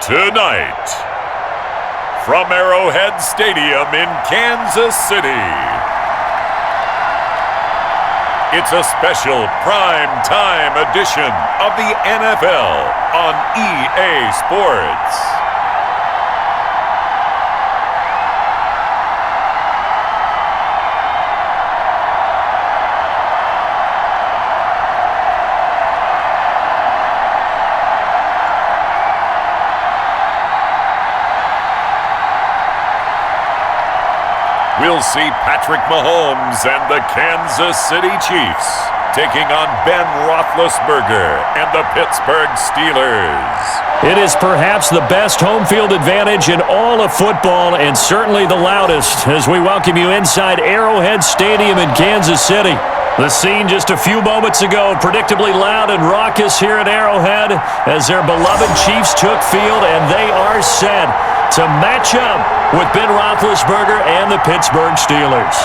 Tonight, from Arrowhead Stadium in Kansas City, it's a special prime-time edition of the NFL on EA Sports. We'll see Patrick Mahomes and the Kansas City Chiefs taking on Ben Roethlisberger and the Pittsburgh Steelers. It is perhaps the best home field advantage in all of football and certainly the loudest as we welcome you inside Arrowhead Stadium in Kansas City. The scene just a few moments ago, predictably loud and raucous here at Arrowhead as their beloved Chiefs took field, and they are set to match up with Ben Roethlisberger and the Pittsburgh Steelers.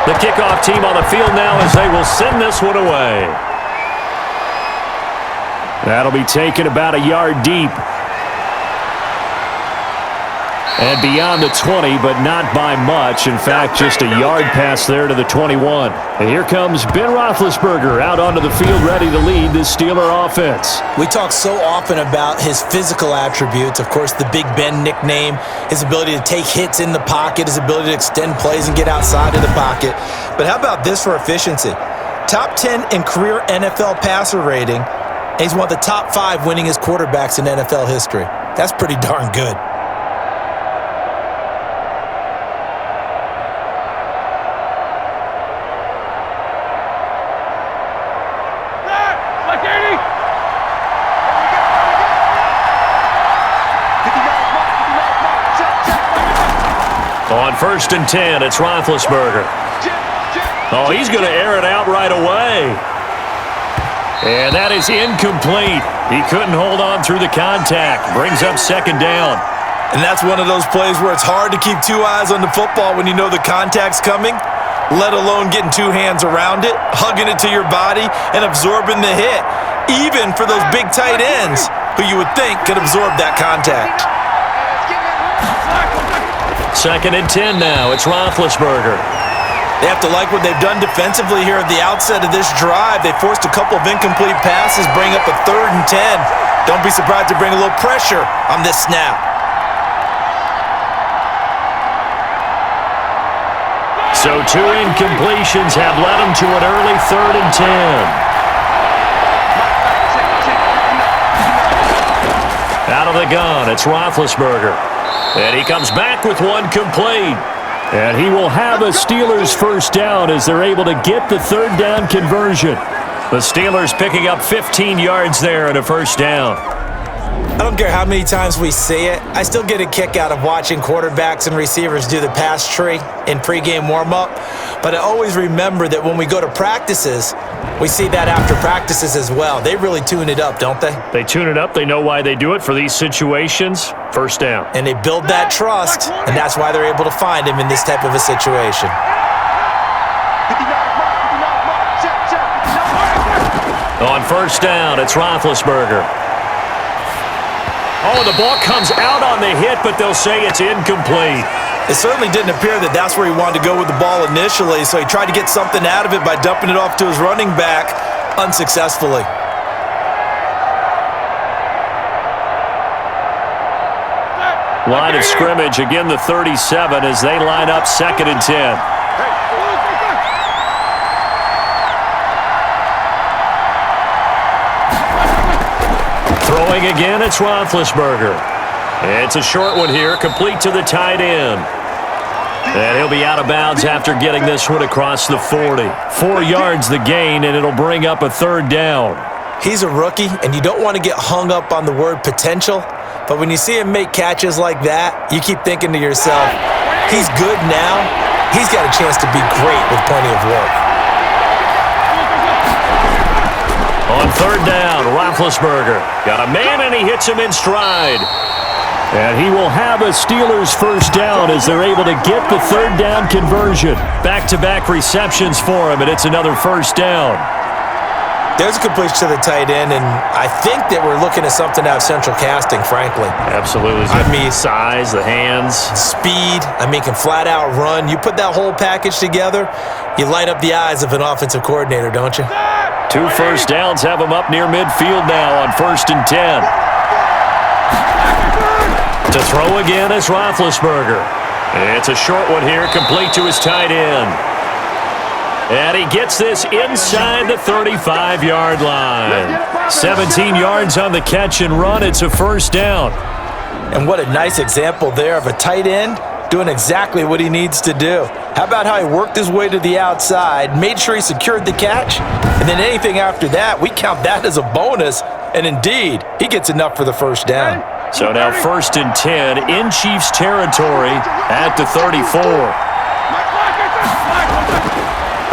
The kickoff team on the field now as they will send this one away. That'll be taken about a yard deep. And beyond the 20, but not by much. In fact, just a yard pass there to the 21. And here comes Ben Roethlisberger out onto the field ready to lead this Steeler offense. We talk so often about his physical attributes. Of course, the Big Ben nickname, his ability to take hits in the pocket, his ability to extend plays and get outside of the pocket. But how about this for efficiency? Top 10 in career NFL passer rating. And he's one of the top 5 winningest quarterbacks in NFL history. That's pretty darn good. On 1st and 10, it's Roethlisberger. Oh, he's going to air it out right away. And that is incomplete. He couldn't hold on through the contact. Brings up 2nd down. And that's one of those plays where it's hard to keep 2 eyes on the football when you know the contact's coming, let alone getting 2 hands around it, hugging it to your body, and absorbing the hit, even for those big tight ends who you would think could absorb that contact. 2nd and 10 now. It's Roethlisberger. They have to like what they've done defensively here at the outset of this drive. They forced a couple of incomplete passes, bring up a 3rd and 10. Don't be surprised to bring a little pressure on this snap. So 2 incompletions have led them to an early 3rd and 10. Out of the gun, it's Roethlisberger. And he comes back with one complete. And he will have a Steelers 1st down as they're able to get the 3rd down conversion. The Steelers picking up 15 yards there and a 1st down. I don't care how many times we see it. I still get a kick out of watching quarterbacks and receivers do the pass tree in pregame warm-up. But I always remember that when we go to practices, we see that after practices as well. They really tune it up, don't they? They tune it up. They know why they do it for these situations. 1st down. And they build that trust, and that's why they're able to find him in this type of a situation. On 1st down, it's Roethlisberger. Oh, the ball comes out on the hit, but they'll say it's incomplete. It certainly didn't appear that that's where he wanted to go with the ball initially, so he tried to get something out of it by dumping it off to his running back unsuccessfully. Line of scrimmage, again the 37 as they line up 2nd and 10. Throwing again, it's Roethlisberger. It's a short one here, complete to the tight end. And he'll be out of bounds after getting this one across the 40. 4 yards the gain, and it'll bring up a 3rd down. He's a rookie, and you don't want to get hung up on the word potential, but when you see him make catches like that, you keep thinking to yourself, he's good now. He's got a chance to be great with plenty of work. On third down, Roethlisberger got a man, and he hits him in stride. And he will have a Steelers first down as they're able to get the third down conversion. Back-to-back receptions for him, and it's another first down. There's a completion to the tight end, and I think that we're looking at something out of central casting, frankly. Absolutely. I mean, size, the hands. Speed, can flat out run. You put that whole package together, you light up the eyes of an offensive coordinator, don't you? 2 first downs have him up near midfield now on 1st and 10. To throw again is Roethlisberger. It's a short one here, complete to his tight end. And he gets this inside the 35-yard line. 17 yards on the catch and run. It's a first down. And what a nice example there of a tight end doing exactly what he needs to do. How about how he worked his way to the outside, made sure he secured the catch, and then anything after that, we count that as a bonus. And indeed, he gets enough for the first down. So now 1st and 10 in Chiefs territory at the 34.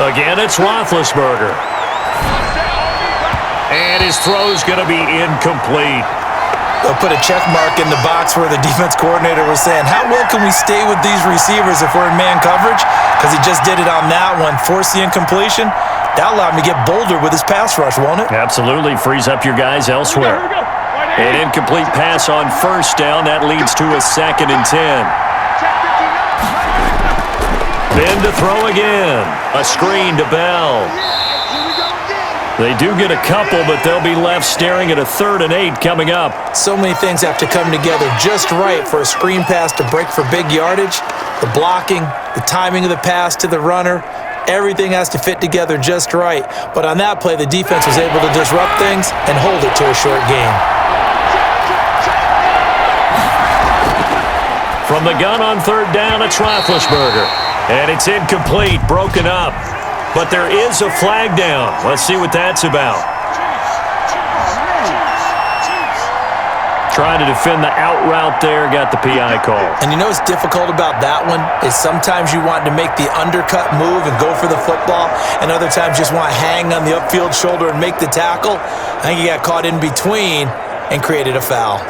Again, it's Roethlisberger. And his throw's going to be incomplete. They'll put a check mark in the box where the defense coordinator was saying, how well can we stay with these receivers if we're in man coverage? Because he just did it on that one, forced the incompletion. That allowed him to get bolder with his pass rush, won't it? Absolutely. Frees up your guys elsewhere. An incomplete pass on first down. That leads to a 2nd and 10. Ben to throw again. A screen to Bell. They do get a couple, but they'll be left staring at a 3rd and 8 coming up. So many things have to come together just right for a screen pass to break for big yardage. The blocking, the timing of the pass to the runner, everything has to fit together just right. But on that play, the defense was able to disrupt things and hold it to a short gain. From the gun on 3rd down, it's Roethlisberger. And it's incomplete, broken up. But there is a flag down. Let's see what that's about. Trying to defend the out route there, got the PI call. And you know what's difficult about that one is sometimes you want to make the undercut move and go for the football, and other times you just want to hang on the upfield shoulder and make the tackle. I think he got caught in between and created a foul.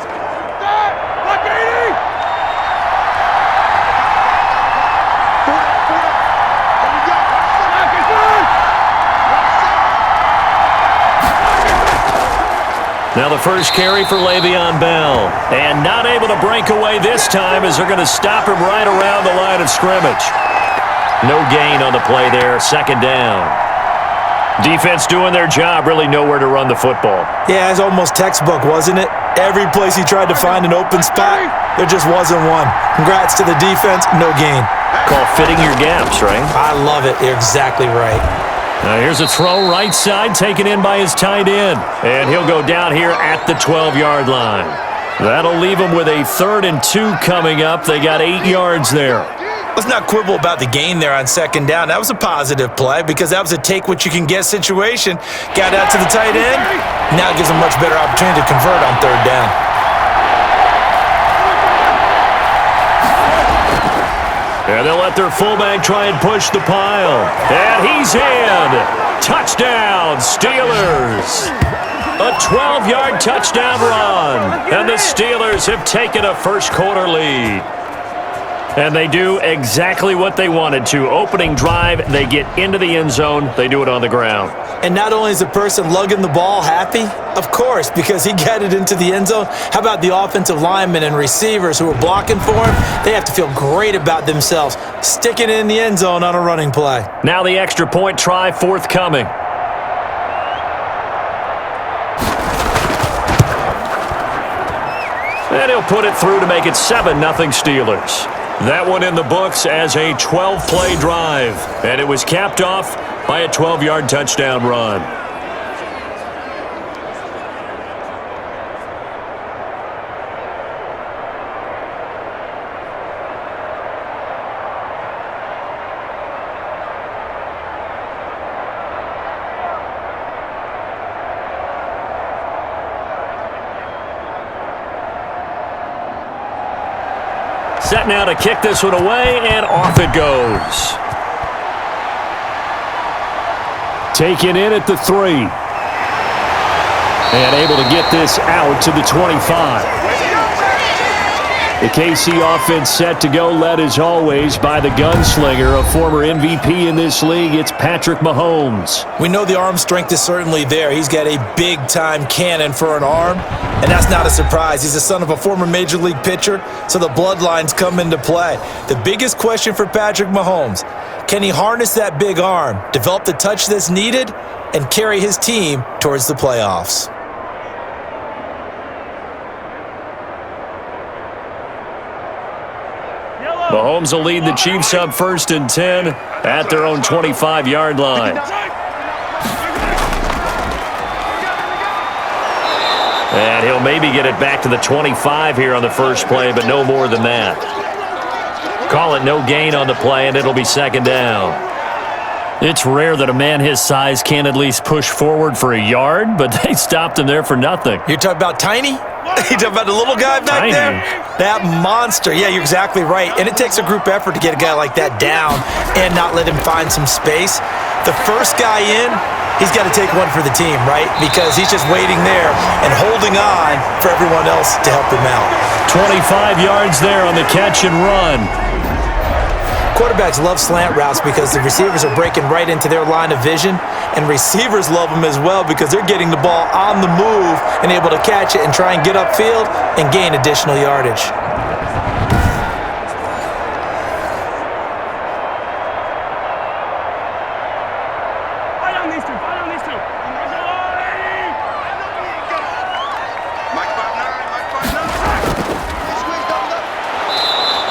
Now the first carry for Le'Veon Bell. And not able to break away this time as they're going to stop him right around the line of scrimmage. No gain on the play there, 2nd down. Defense doing their job, really nowhere to run the football. Yeah, it's almost textbook, wasn't it? Every place he tried to find an open spot, there just wasn't one. Congrats to the defense, no gain. Call fitting your gaps, right? I love it. You're exactly right. Now here's a throw right side taken in by his tight end. And he'll go down here at the 12-yard line. That'll leave him with a 3rd and 2 coming up. They got 8 yards there. Let's not quibble about the gain there on 2nd down. That was a positive play because that was a take-what-you-can-get situation. Got out to the tight end. Now it gives him a much better opportunity to convert on 3rd down. And they'll let their fullback try and push the pile. And he's in. Touchdown, Steelers. A 12-yard touchdown run. And the Steelers have taken a first-quarter lead. And they do exactly what they wanted to. Opening drive, they get into the end zone. They do it on the ground. And not only is the person lugging the ball happy, of course, because he got it into the end zone. How about the offensive linemen and receivers who are blocking for him? They have to feel great about themselves, sticking it in the end zone on a running play. Now the extra point try forthcoming. And he'll put it through to make it 7-0 Steelers. That one in the books as a 12-play drive. And it was capped off by a 12-yard touchdown run. Set now to kick this one away, and off it goes. Taken in at the 3. And able to get this out to the 25. The KC offense set to go, led as always by the gunslinger, a former MVP in this league. It's Patrick Mahomes. We know the arm strength is certainly there. He's got a big-time cannon for an arm, and that's not a surprise. He's the son of a former Major League pitcher, so the bloodlines come into play. The biggest question for Patrick Mahomes, can he harness that big arm, develop the touch that's needed, and carry his team towards the playoffs? Mahomes will lead the Chiefs up 1st and 10 at their own 25-yard line. And he'll maybe get it back to the 25 here on the first play, but no more than that. Call it no gain on the play, and it'll be 2nd down. It's rare that a man his size can't at least push forward for a yard, but they stopped him there for nothing. You're talking about Tiny? You talking about the little guy back there? That monster. Yeah, you're exactly right. And it takes a group effort to get a guy like that down and not let him find some space. The first guy in, he's got to take one for the team, right? Because he's just waiting there and holding on for everyone else to help him out. 25 yards there on the catch and run. Quarterbacks love slant routes because the receivers are breaking right into their line of vision, and receivers love them as well because they're getting the ball on the move and able to catch it and try and get upfield and gain additional yardage.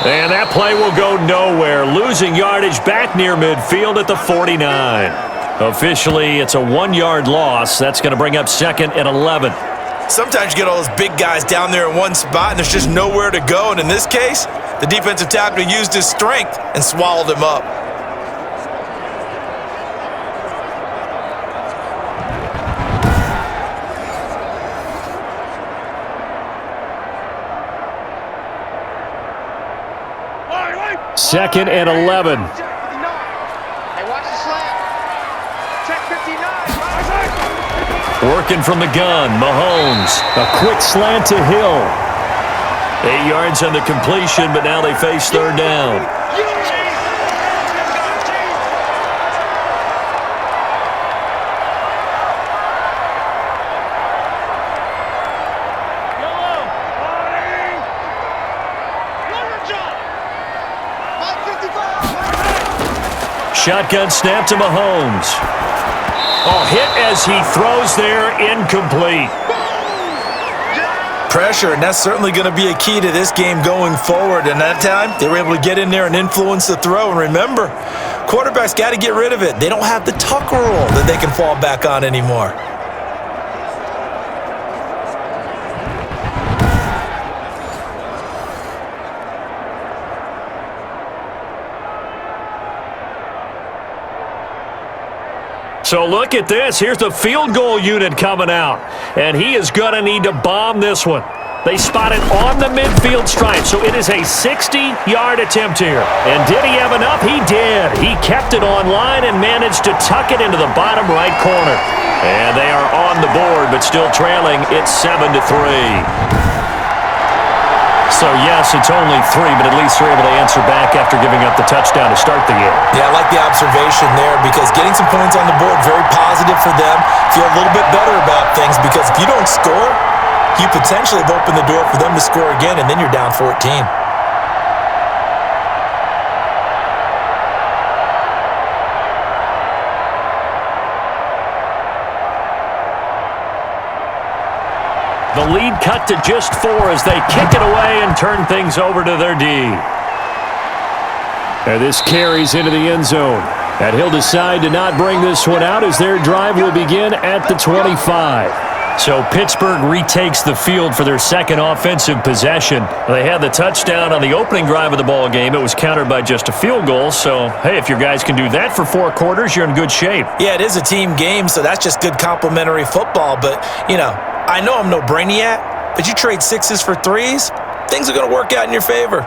And that play will go nowhere, losing yardage back near midfield at the 49. Officially, it's a 1-yard loss. That's going to bring up 2nd and 11. Sometimes you get all those big guys down there in one spot, and there's just nowhere to go. And in this case, the defensive tackle used his strength and swallowed him up. Second and 11. Working from the gun, Mahomes. A quick slant to Hill. 8 yards on the completion, but now they face 3rd down. Shotgun snap to Mahomes. Oh, hit as he throws there, incomplete. Pressure, and that's certainly going to be a key to this game going forward. And that time, they were able to get in there and influence the throw. And remember, quarterbacks got to get rid of it. They don't have the tuck rule that they can fall back on anymore. So look at this. Here's the field goal unit coming out. And he is going to need to bomb this one. They spot it on the midfield stripe, so it is a 60-yard attempt here. And did he have enough? He did. He kept it on line and managed to tuck it into the bottom right corner. And they are on the board, but still trailing. It's 7-3. So, yes, it's only 3, but at least they're able to answer back after giving up the touchdown to start the game. Yeah, I like the observation there because getting some points on the board, very positive for them. Feel a little bit better about things because if you don't score, you potentially have opened the door for them to score again, and then you're down 14. The lead cut to just 4 as they kick it away and turn things over to their D. And this carries into the end zone. And he'll decide to not bring this one out as their drive will begin at the 25. So Pittsburgh retakes the field for their second offensive possession. They had the touchdown on the opening drive of the ball game. It was countered by just a field goal. So, hey, if your guys can do that for 4 quarters, you're in good shape. Yeah, it is a team game, so that's just good complimentary football. But, you know, I know I'm no brainiac, but you trade 6s for 3s, things are going to work out in your favor.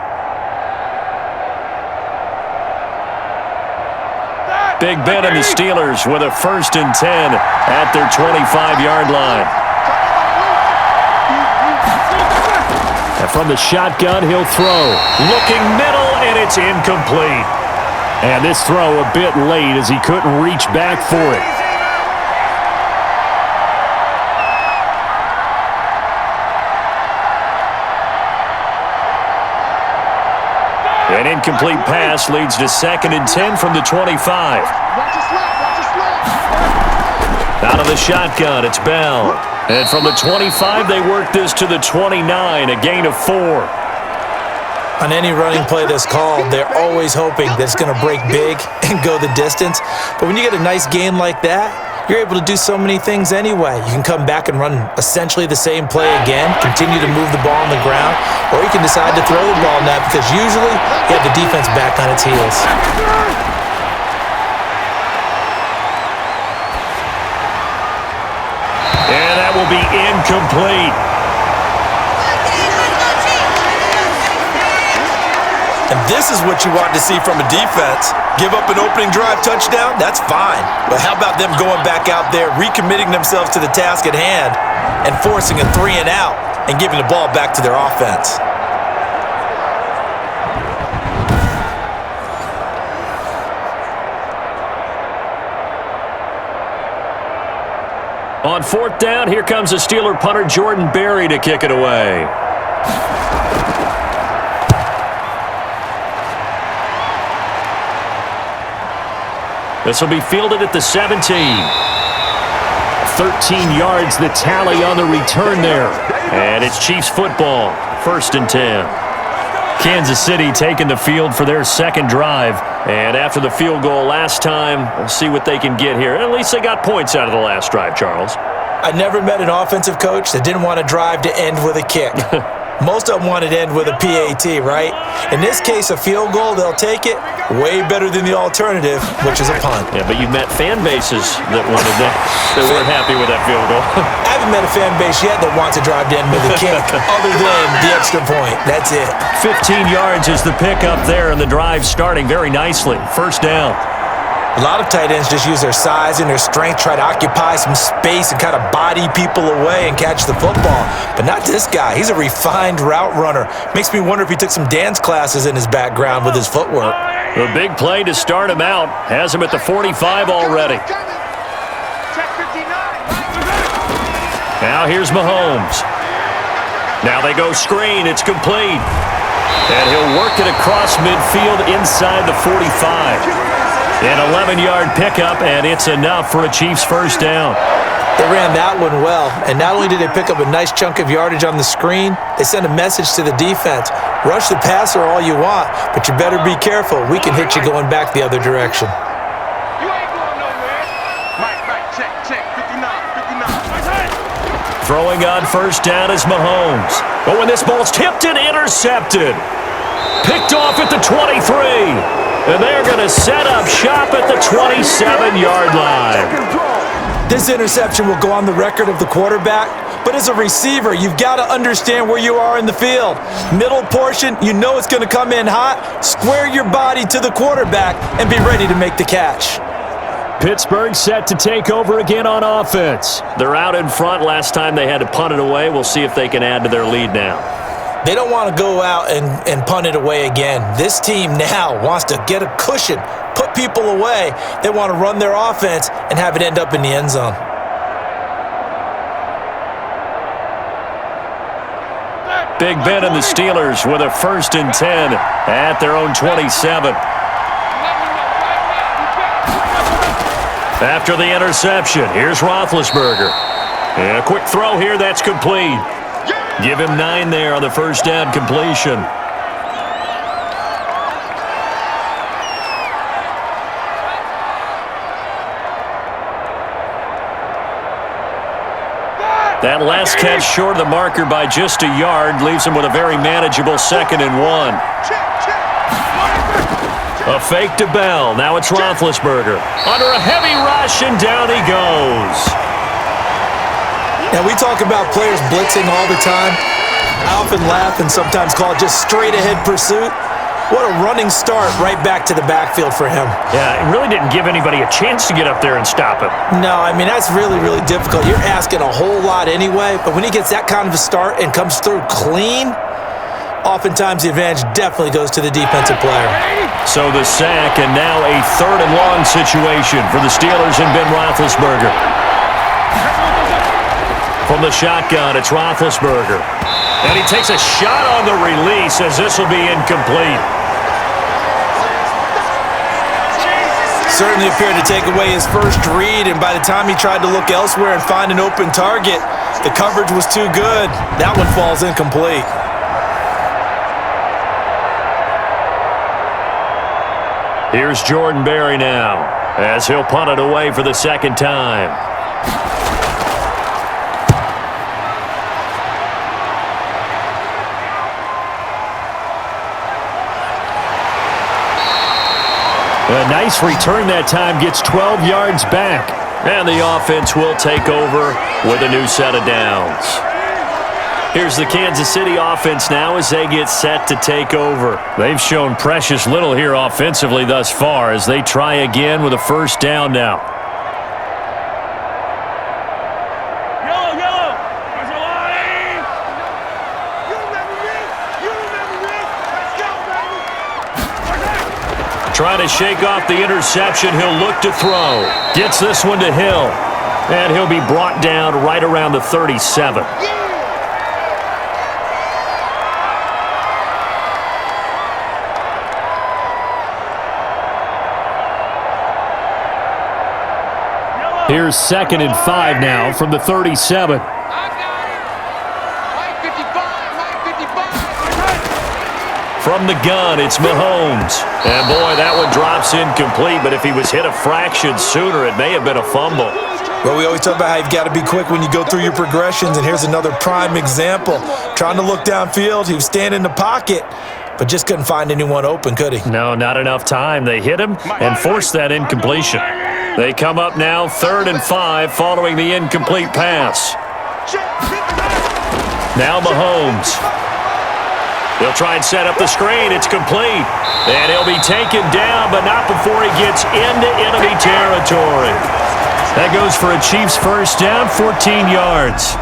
Big Ben and the Steelers with a 1st and 10 at their 25-yard line. And from the shotgun, he'll throw. Looking middle, and it's incomplete. And this throw a bit late as he couldn't reach back for it. An incomplete pass leads to 2nd and 10 from the 25. Out of the shotgun, it's Bell. And from the 25, they work this to the 29, a gain of 4. On any running play that's called, they're always hoping that it's going to break big and go the distance. But when you get a nice gain like that, you're able to do so many things anyway. You can come back and run essentially the same play again, continue to move the ball on the ground, or you can decide to throw the ball now because usually you have the defense back on its heels. And that will be incomplete. And this is what you want to see from a defense. Give up an opening drive touchdown, that's fine. But how about them going back out there, recommitting themselves to the task at hand, and forcing a 3 and out and giving the ball back to their offense? On 4th down, here comes the Steeler punter Jordan Berry to kick it away. This will be fielded at the 17. 13 yards the tally on the return there. And it's Chiefs football, 1st and 10. Kansas City taking the field for their 2nd drive. And after the field goal last time, we'll see what they can get here. At least they got points out of the last drive, Charles. I never met an offensive coach that didn't want to drive to end with a kick. Most of them wanted to end with a PAT, right? In this case, a field goal, they'll take it. Way better than the alternative, which is a punt. Yeah, but you've met fan bases that wanted that, that weren't happy with that field goal. I haven't met a fan base yet that wants to drive to end with a kick, other than the extra point. That's it. 15 yards is the pickup there, and the drive starting very nicely. 1st down. A lot of tight ends just use their size and their strength, try to occupy some space and kind of body people away and catch the football. But not this guy. He's a refined route runner. Makes me wonder if he took some dance classes in his background with his footwork. The big play to start him out has him at the 45 already. Now here's Mahomes. Now they go screen. It's complete. And he'll work it across midfield inside the 45. An 11-yard pickup, and it's enough for a Chiefs 1st down. They ran that one well, and not only did they pick up a nice chunk of yardage on the screen, they sent a message to the defense. Rush the passer all you want, but you better be careful. We can hit you going back the other direction. You ain't going nowhere. Right, check, 59. Throwing on 1st down is Mahomes. But when this ball's tipped and intercepted. Picked off at the 23. And they're going to set up shop at the 27-yard line. This interception will go on the record of the quarterback, but as a receiver, you've got to understand where you are in the field. Middle portion, you know it's going to come in hot. Square your body to the quarterback and be ready to make the catch. Pittsburgh set to take over again on offense. They're out in front. Last time they had to punt it away. We'll see if they can add to their lead now. They don't want to go out and punt it away again. This team now wants to get a cushion, put people away. They want to run their offense and have it end up in the end zone. Big Ben and the Steelers with a 1st and 10 at their own 27. After the interception, here's Roethlisberger. And a quick throw here, that's complete. Give him 9 there on the 1st down completion. That last catch short of the marker by just a yard leaves him with a very manageable 2nd and 1. A fake to Bell. Now it's Roethlisberger. Under a heavy rush, and down he goes. Now, we talk about players blitzing all the time. I often laugh and sometimes call it just straight-ahead pursuit. What a running start right back to the backfield for him. Yeah, it really didn't give anybody a chance to get up there and stop him. No, I mean, that's really, really difficult. You're asking a whole lot anyway, but when he gets that kind of a start and comes through clean, oftentimes the advantage definitely goes to the defensive player. So the sack, and now a 3rd and long situation for the Steelers and Ben Roethlisberger. From the shotgun, it's Roethlisberger. And he takes a shot on the release as this will be incomplete. Certainly appeared to take away his first read, and by the time he tried to look elsewhere and find an open target, the coverage was too good. That one falls incomplete. Here's Jordan Berry now, as he'll punt it away for the 2nd time. A nice return that time, gets 12 yards back. And the offense will take over with a new set of downs. Here's the Kansas City offense now as they get set to take over. They've shown precious little here offensively thus far as they try again with a 1st down now. Yellow. There's a line. You remember me. Let's go, baby. Trying to shake off the interception. He'll look to throw. Gets this one to Hill. And he'll be brought down right around the 37. Here's 2nd and 5 now from the 37. I got it. Mike 55. From the gun, it's Mahomes. And boy, that one drops incomplete, but if he was hit a fraction sooner, it may have been a fumble. Well, we always talk about how you've got to be quick when you go through your progressions, and here's another prime example. Trying to look downfield, he was standing in the pocket, but just couldn't find anyone open, could he? No, not enough time. They hit him and forced that incompletion. They come up now 3rd and 5 following the incomplete pass. Now Mahomes. He'll try and set up the screen. It's complete. And he'll be taken down, but not before he gets into enemy territory. That goes for a Chiefs 1st down, 14 yards.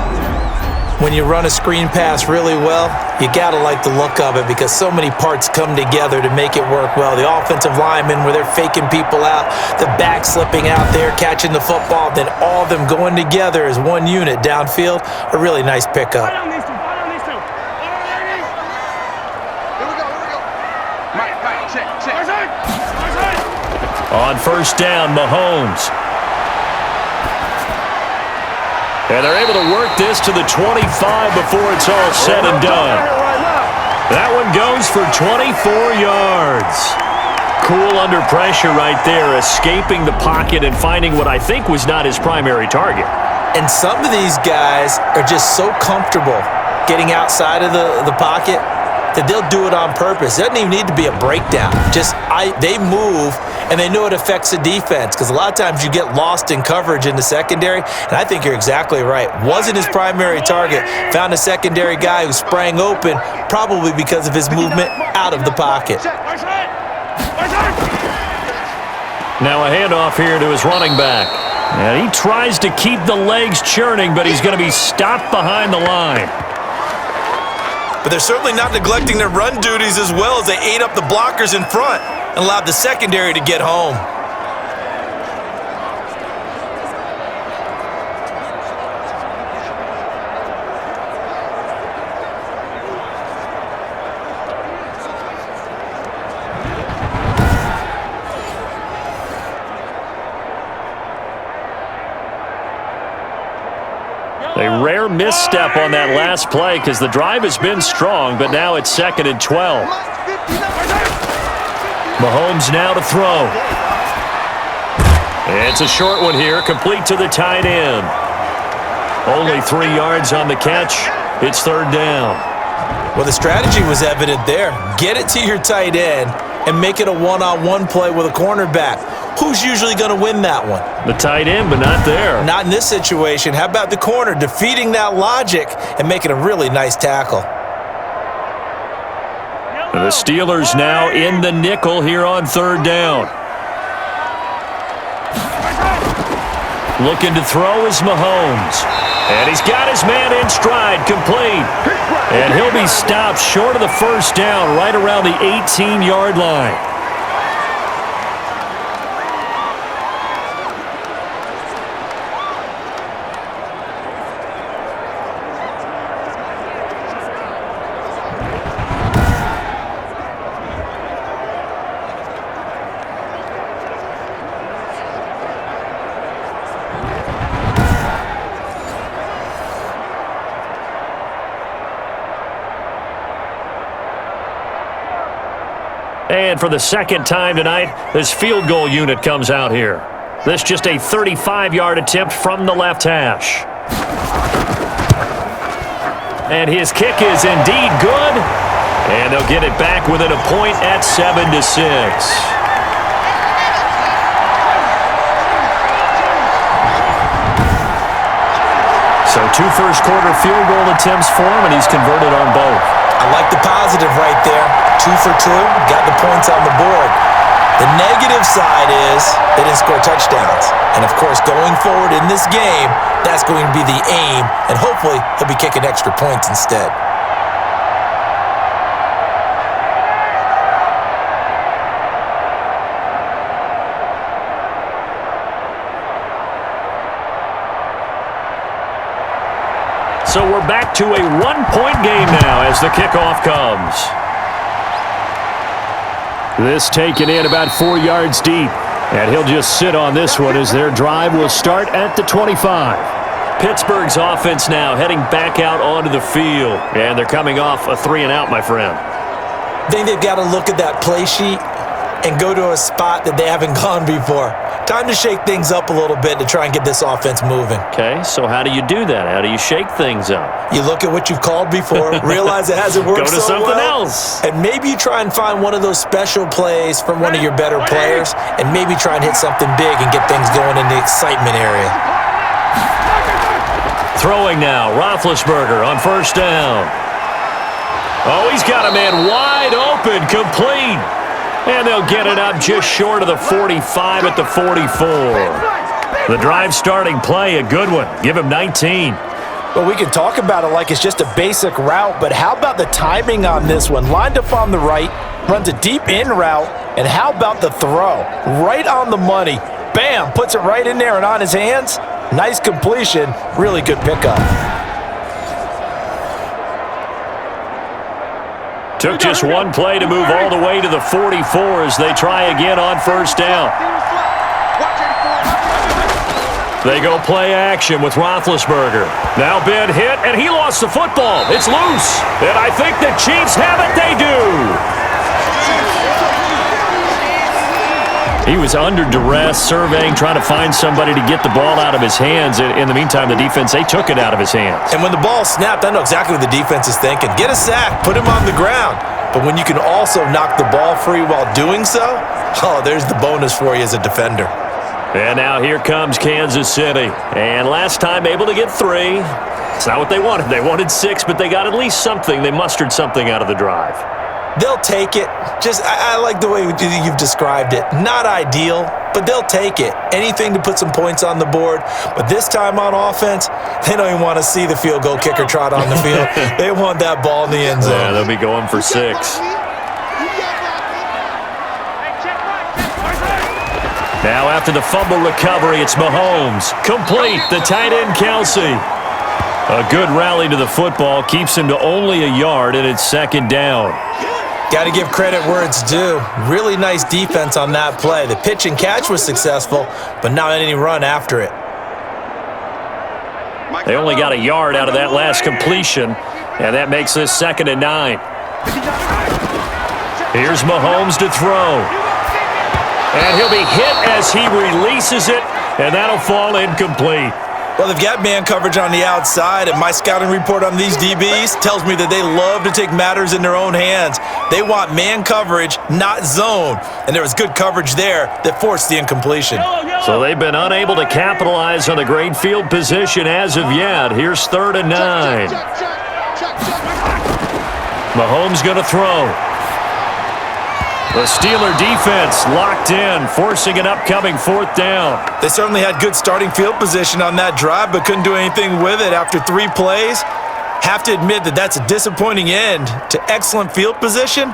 When you run a screen pass really well, you got to like the look of it because so many parts come together to make it work well. The offensive linemen, where they're faking people out, the back slipping out there, catching the football, then all of them going together as one unit downfield. A really nice pickup. Here we go. Mike, check. On 1st down, Mahomes. And they're able to work this to the 25 before it's all said and done. That one goes for 24 yards. Cool under pressure right there, escaping the pocket and finding what I think was not his primary target. And some of these guys are just so comfortable getting outside of the pocket that they'll do it on purpose. It doesn't even need to be a breakdown. They move, and they know it affects the defense because a lot of times you get lost in coverage in the secondary, and I think you're exactly right. Wasn't his primary target. Found a secondary guy who sprang open, probably because of his movement out of the pocket. Now a handoff here to his running back. And he tries to keep the legs churning, but he's going to be stopped behind the line. But they're certainly not neglecting their run duties as well as they ate up the blockers in front and allowed the secondary to get home. A rare misstep on that last play because the drive has been strong, but now it's 2nd and 12. Mahomes now to throw. It's a short one here, complete to the tight end. Only 3 yards on the catch. It's 3rd down. Well, the strategy was evident there. Get it to your tight end and make it a one-on-one play with a cornerback. Who's usually going to win that one? The tight end, but not there. Not in this situation. How about the corner defeating that logic and making a really nice tackle? The Steelers now in the nickel here on third down. Looking to throw is Mahomes. And he's got his man in stride, complete. And he'll be stopped short of the first down right around the 18-yard line. And for the second time tonight, this field goal unit comes out here. This just a 35-yard attempt from the left hash. And his kick is indeed good. And they'll get it back within a point at 7-6. So 2 first-quarter field goal attempts for him, and he's converted on both. I like the positive right there. 2 for 2, got the points on the board. The negative side is they didn't score touchdowns. And, of course, going forward in this game, that's going to be the aim, and hopefully he'll be kicking extra points instead. So we're back to a 1-point game now as the kickoff comes. This taken in about 4 yards deep. And he'll just sit on this one as their drive will start at the 25. Pittsburgh's offense now heading back out onto the field. And they're coming off a 3-and-out, my friend. I think they've got to look at that play sheet and go to a spot that they haven't gone before. Time to shake things up a little bit to try and get this offense moving. Okay, so how do you do that? How do you shake things up? You look at what you've called before, realize it hasn't worked so well. Go to something else. And maybe you try and find one of those special plays from one of your better players, and maybe try and hit something big and get things going in the excitement area. Throwing now, Roethlisberger on first down. Oh, he's got a man wide open, complete. And they'll get it up just short of the 45 at the 44. The drive starting play, a good one. Give him 19. Well, we can talk about it like it's just a basic route, but how about the timing on this one? Lined up on the right, runs a deep in route, and how about the throw? Right on the money. Bam, puts it right in there and on his hands. Nice completion, really good pickup. Took just one play to move all the way to the 44 as they try again on first down. They go play action with Roethlisberger. Now Ben hit, and he lost the football. It's loose. And I think the Chiefs have it. They do. He was under duress, surveying, trying to find somebody to get the ball out of his hands. In the meantime, the defense, they took it out of his hands. And when the ball snapped, I know exactly what the defense is thinking. Get a sack, put him on the ground. But when you can also knock the ball free while doing so, oh, there's the bonus for you as a defender. And now here comes Kansas City. And last time able to get 3. It's not what they wanted. They wanted 6, but they got at least something. They mustered something out of the drive. They'll take it. I like the way you've described it. Not ideal, but they'll take it. Anything to put some points on the board. But this time on offense, they don't even want to see the field goal kicker trot on the field. They want that ball in the end zone. Yeah, they'll be going for 6. Now after the fumble recovery, it's Mahomes. Complete, the tight end Kelsey. A good rally to the football keeps him to only a yard, and it's second down. Got to give credit where it's due. Really nice defense on that play. The pitch and catch was successful, but not any run after it. They only got a yard out of that last completion, and that makes this 2nd and 9. Here's Mahomes to throw. And he'll be hit as he releases it, and that'll fall incomplete. Well, they've got man coverage on the outside, and my scouting report on these DBs tells me that they love to take matters in their own hands. They want man coverage, not zone, and there was good coverage there that forced the incompletion. So they've been unable to capitalize on the great field position as of yet. Here's 3rd and 9. Mahomes going to throw. The Steeler defense locked in, forcing an upcoming fourth down. They certainly had good starting field position on that drive, but couldn't do anything with it after 3 plays. Have to admit that that's a disappointing end to excellent field position.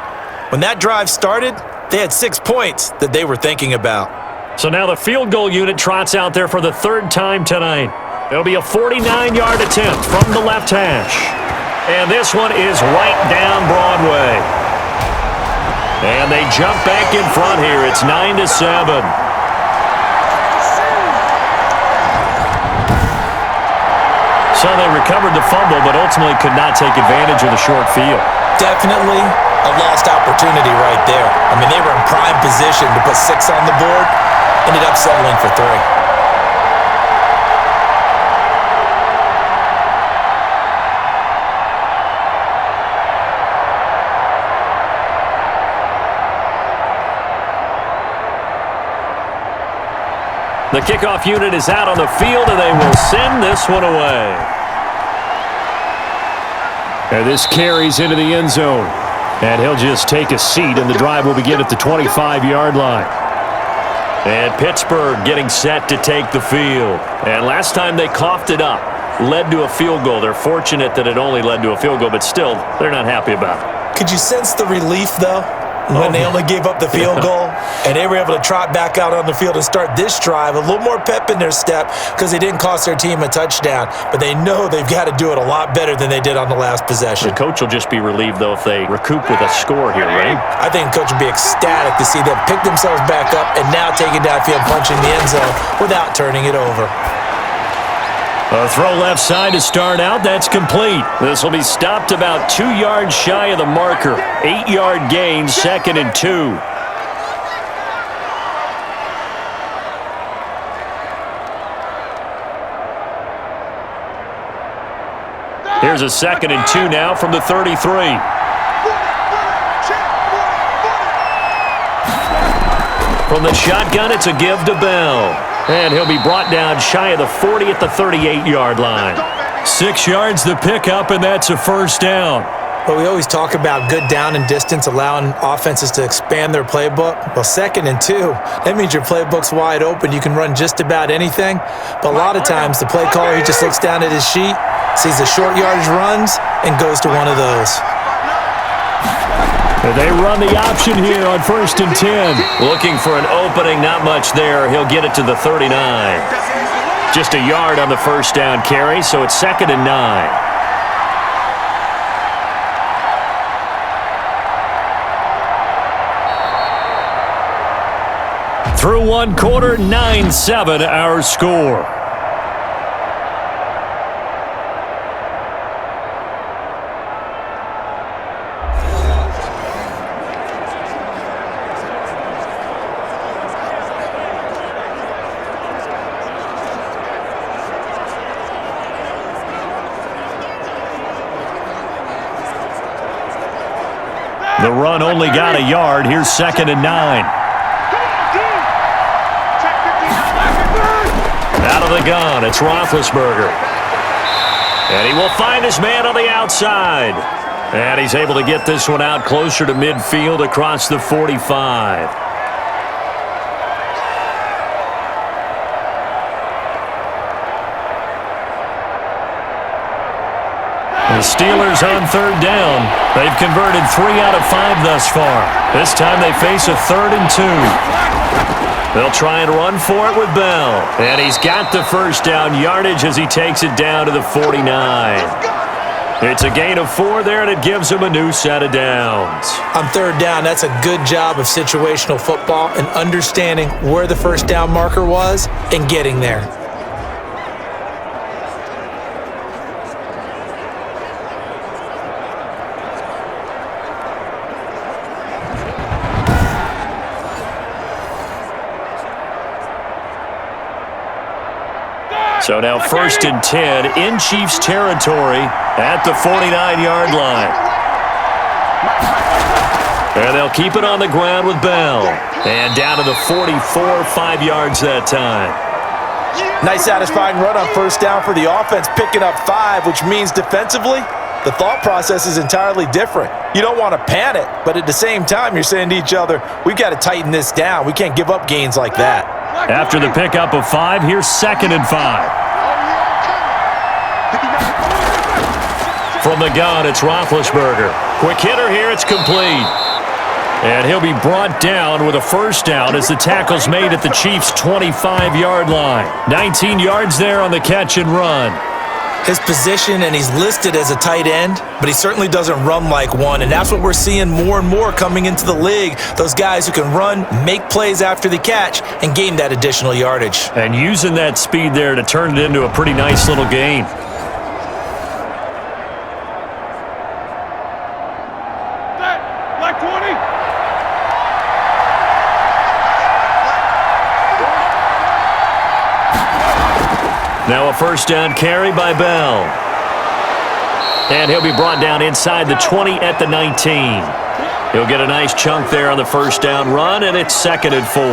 When that drive started, they had 6 points that they were thinking about. So now the field goal unit trots out there for the 3rd time tonight. It'll be a 49-yard attempt from the left hash. And this one is right down Broadway. And they jump back in front here. It's 9-7. So they recovered the fumble, but ultimately could not take advantage of the short field. Definitely a lost opportunity right there. I mean, they were in prime position to put 6 on the board. Ended up settling for 3. The kickoff unit is out on the field, and they will send this one away. And this carries into the end zone. And he'll just take a seat, and the drive will begin at the 25-yard line. And Pittsburgh getting set to take the field. And last time they coughed it up, led to a field goal. They're fortunate that it only led to a field goal, but still, they're not happy about it. Could you sense the relief, though, when they only gave up the field goal? And they were able to trot back out on the field and start this drive. A little more pep in their step because they didn't cost their team a touchdown. But they know they've got to do it a lot better than they did on the last possession. The coach will just be relieved, though, if they recoup with a score here, right? I think the coach will be ecstatic to see them pick themselves back up and now take it downfield, punching the end zone without turning it over. A throw left side to start out. That's complete. This will be stopped about 2 yards shy of the marker. 8-yard gain, 2nd and 2. Here's a 2nd and 2 now from the 33. From the shotgun, it's a give to Bell. And he'll be brought down shy of the 40 at the 38-yard line. 6 yards the pickup, and that's a first down. Well, we always talk about good down and distance, allowing offenses to expand their playbook. Well, 2nd and 2, that means your playbook's wide open. You can run just about anything. But a lot of times, the play caller, he just looks down at his sheet, sees the short yardage runs, and goes to one of those. And they run the option here on 1st and 10. Looking for an opening, not much there. He'll get it to the 39. Just a yard on the first down carry, so it's 2nd and 9. Through 1 quarter, 9-7 our score. The run only got a yard. Here's 2nd and 9. Out of the gun, it's Roethlisberger. And he will find his man on the outside. And he's able to get this one out closer to midfield across the 45. The Steelers on 3rd down. They've converted 3 out of 5 thus far. This time they face a 3rd and 2. They'll try and run for it with Bell. And he's got the first down yardage as he takes it down to the 49. It's a gain of 4 there, and it gives him a new set of downs. On 3rd down, that's a good job of situational football and understanding where the first down marker was and getting there. So now 1st and 10 in Chiefs territory at the 49-yard line. And they'll keep it on the ground with Bell. And down to the 44, 5 yards that time. Nice satisfying run on 1st down for the offense, picking up 5, which means defensively, the thought process is entirely different. You don't want to panic, but at the same time, you're saying to each other, we've got to tighten this down. We can't give up gains like that. After the pickup of 5, here's 2nd and 5. From the gun, it's Roethlisberger. Quick hitter here, it's complete. And he'll be brought down with a first down as the tackle's made at the Chiefs' 25-yard line. 19 yards there on the catch and run. His position, and he's listed as a tight end, but he certainly doesn't run like one, and that's what we're seeing more and more coming into the league. Those guys who can run, make plays after the catch, and gain that additional yardage. And using that speed there to turn it into a pretty nice little gain. Black 20. Now a first down carry by Bell. And he'll be brought down inside the 20 at the 19. He'll get a nice chunk there on the first down run, and it's 2nd and 4.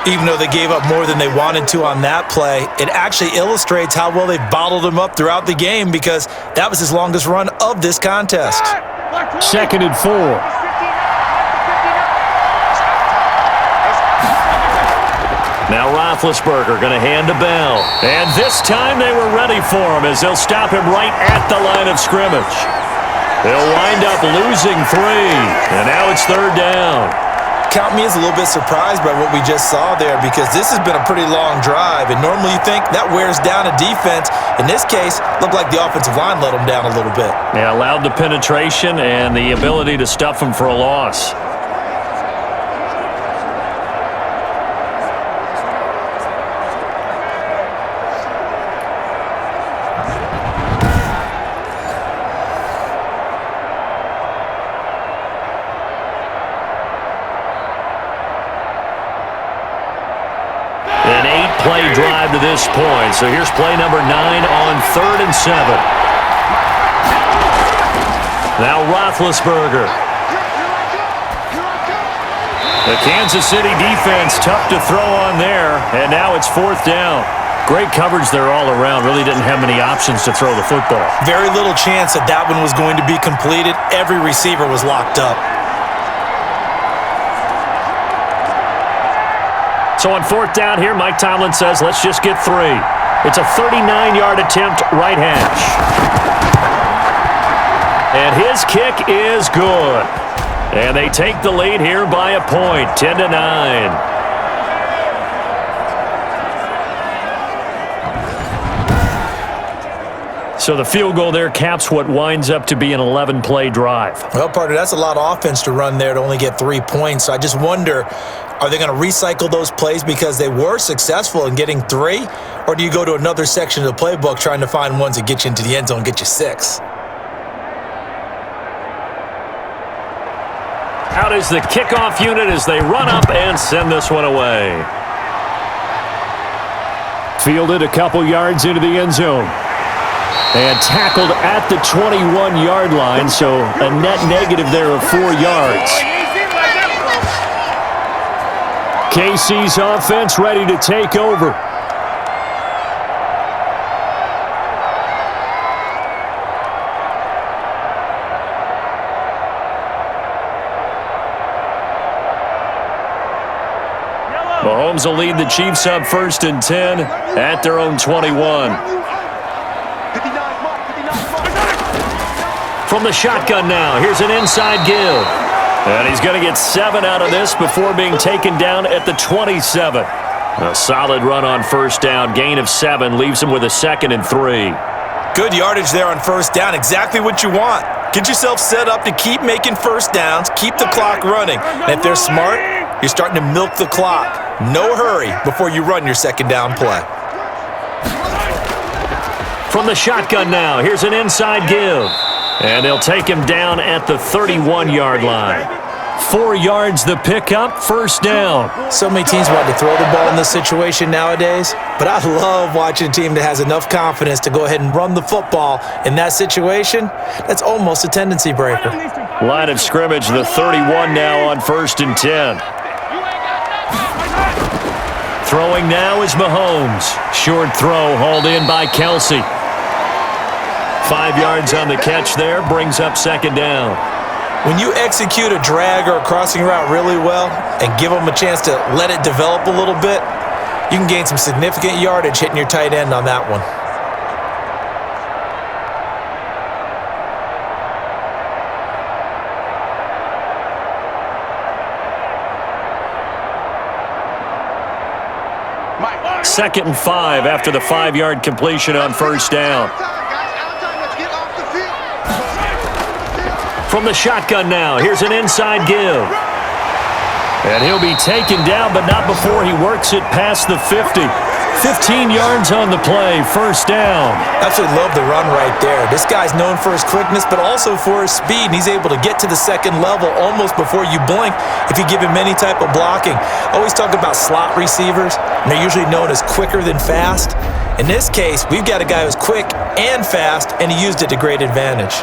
Even though they gave up more than they wanted to on that play, it actually illustrates how well they've bottled him up throughout the game because that was his longest run of this contest. 2nd and 4. Now Roethlisberger going to hand to Bell. And this time they were ready for him as they'll stop him right at the line of scrimmage. They'll wind up losing 3. And now it's 3rd down. Count me as a little bit surprised by what we just saw there because this has been a pretty long drive. And normally you think that wears down a defense. In this case, looked like the offensive line let them down a little bit. Yeah, allowed the penetration and the ability to stuff them for a loss. Play drive to this point. So here's play number 9 on 3rd and 7. Now Roethlisberger. The Kansas City defense tough to throw on there, and now it's 4th down. Great coverage there all around. Really didn't have many options to throw the football. Very little chance that that one was going to be completed. Every receiver was locked up. So on 4th down here, Mike Tomlin says, let's just get 3. It's a 39-yard attempt, right hash. And his kick is good. And they take the lead here by a point, 10-9. So the field goal there caps what winds up to be an 11-play drive. Well, partner, that's a lot of offense to run there to only get 3 points. So I just wonder, are they going to recycle those plays because they were successful in getting 3? Or do you go to another section of the playbook trying to find ones that get you into the end zone and get you 6? Out is the kickoff unit as they run up and send this one away. Fielded a couple yards into the end zone. And tackled at the 21-yard line, so a net negative there of 4 yards. KC's offense ready to take over. Mahomes will lead the Chiefs up 1st and 10 at their own 21. From the shotgun now, here's an inside give. And he's going to get 7 out of this before being taken down at the 27. A solid run on 1st down, gain of 7, leaves him with a 2nd and 3. Good yardage there on 1st down, exactly what you want. Get yourself set up to keep making 1st downs, keep the clock running. And if they're smart, you're starting to milk the clock. No hurry before you run your 2nd down play. From the shotgun now, here's an inside give. And they'll take him down at the 31-yard line. 4 yards the pickup, 1st down. So many teams want to throw the ball in this situation nowadays, but I love watching a team that has enough confidence to go ahead and run the football in that situation. That's almost a tendency breaker. Line of scrimmage, the 31 now on 1st and 10. Throwing now is Mahomes. Short throw hauled in by Kelsey. 5 yards on the catch there, brings up second down. When you execute a drag or a crossing route really well and give them a chance to let it develop a little bit, you can gain some significant yardage hitting your tight end on that one. Second and 5 after the 5-yard completion on first down. From the shotgun now, here's an inside give. And he'll be taken down, but not before he works it past the 50. 15 yards on the play, first down. Absolutely love the run right there. This guy's known for his quickness, but also for his speed, and he's able to get to the second level almost before you blink if you give him any type of blocking. I always talk about slot receivers, and they're usually known as quicker than fast. In this case, we've got a guy who's quick and fast, and he used it to great advantage.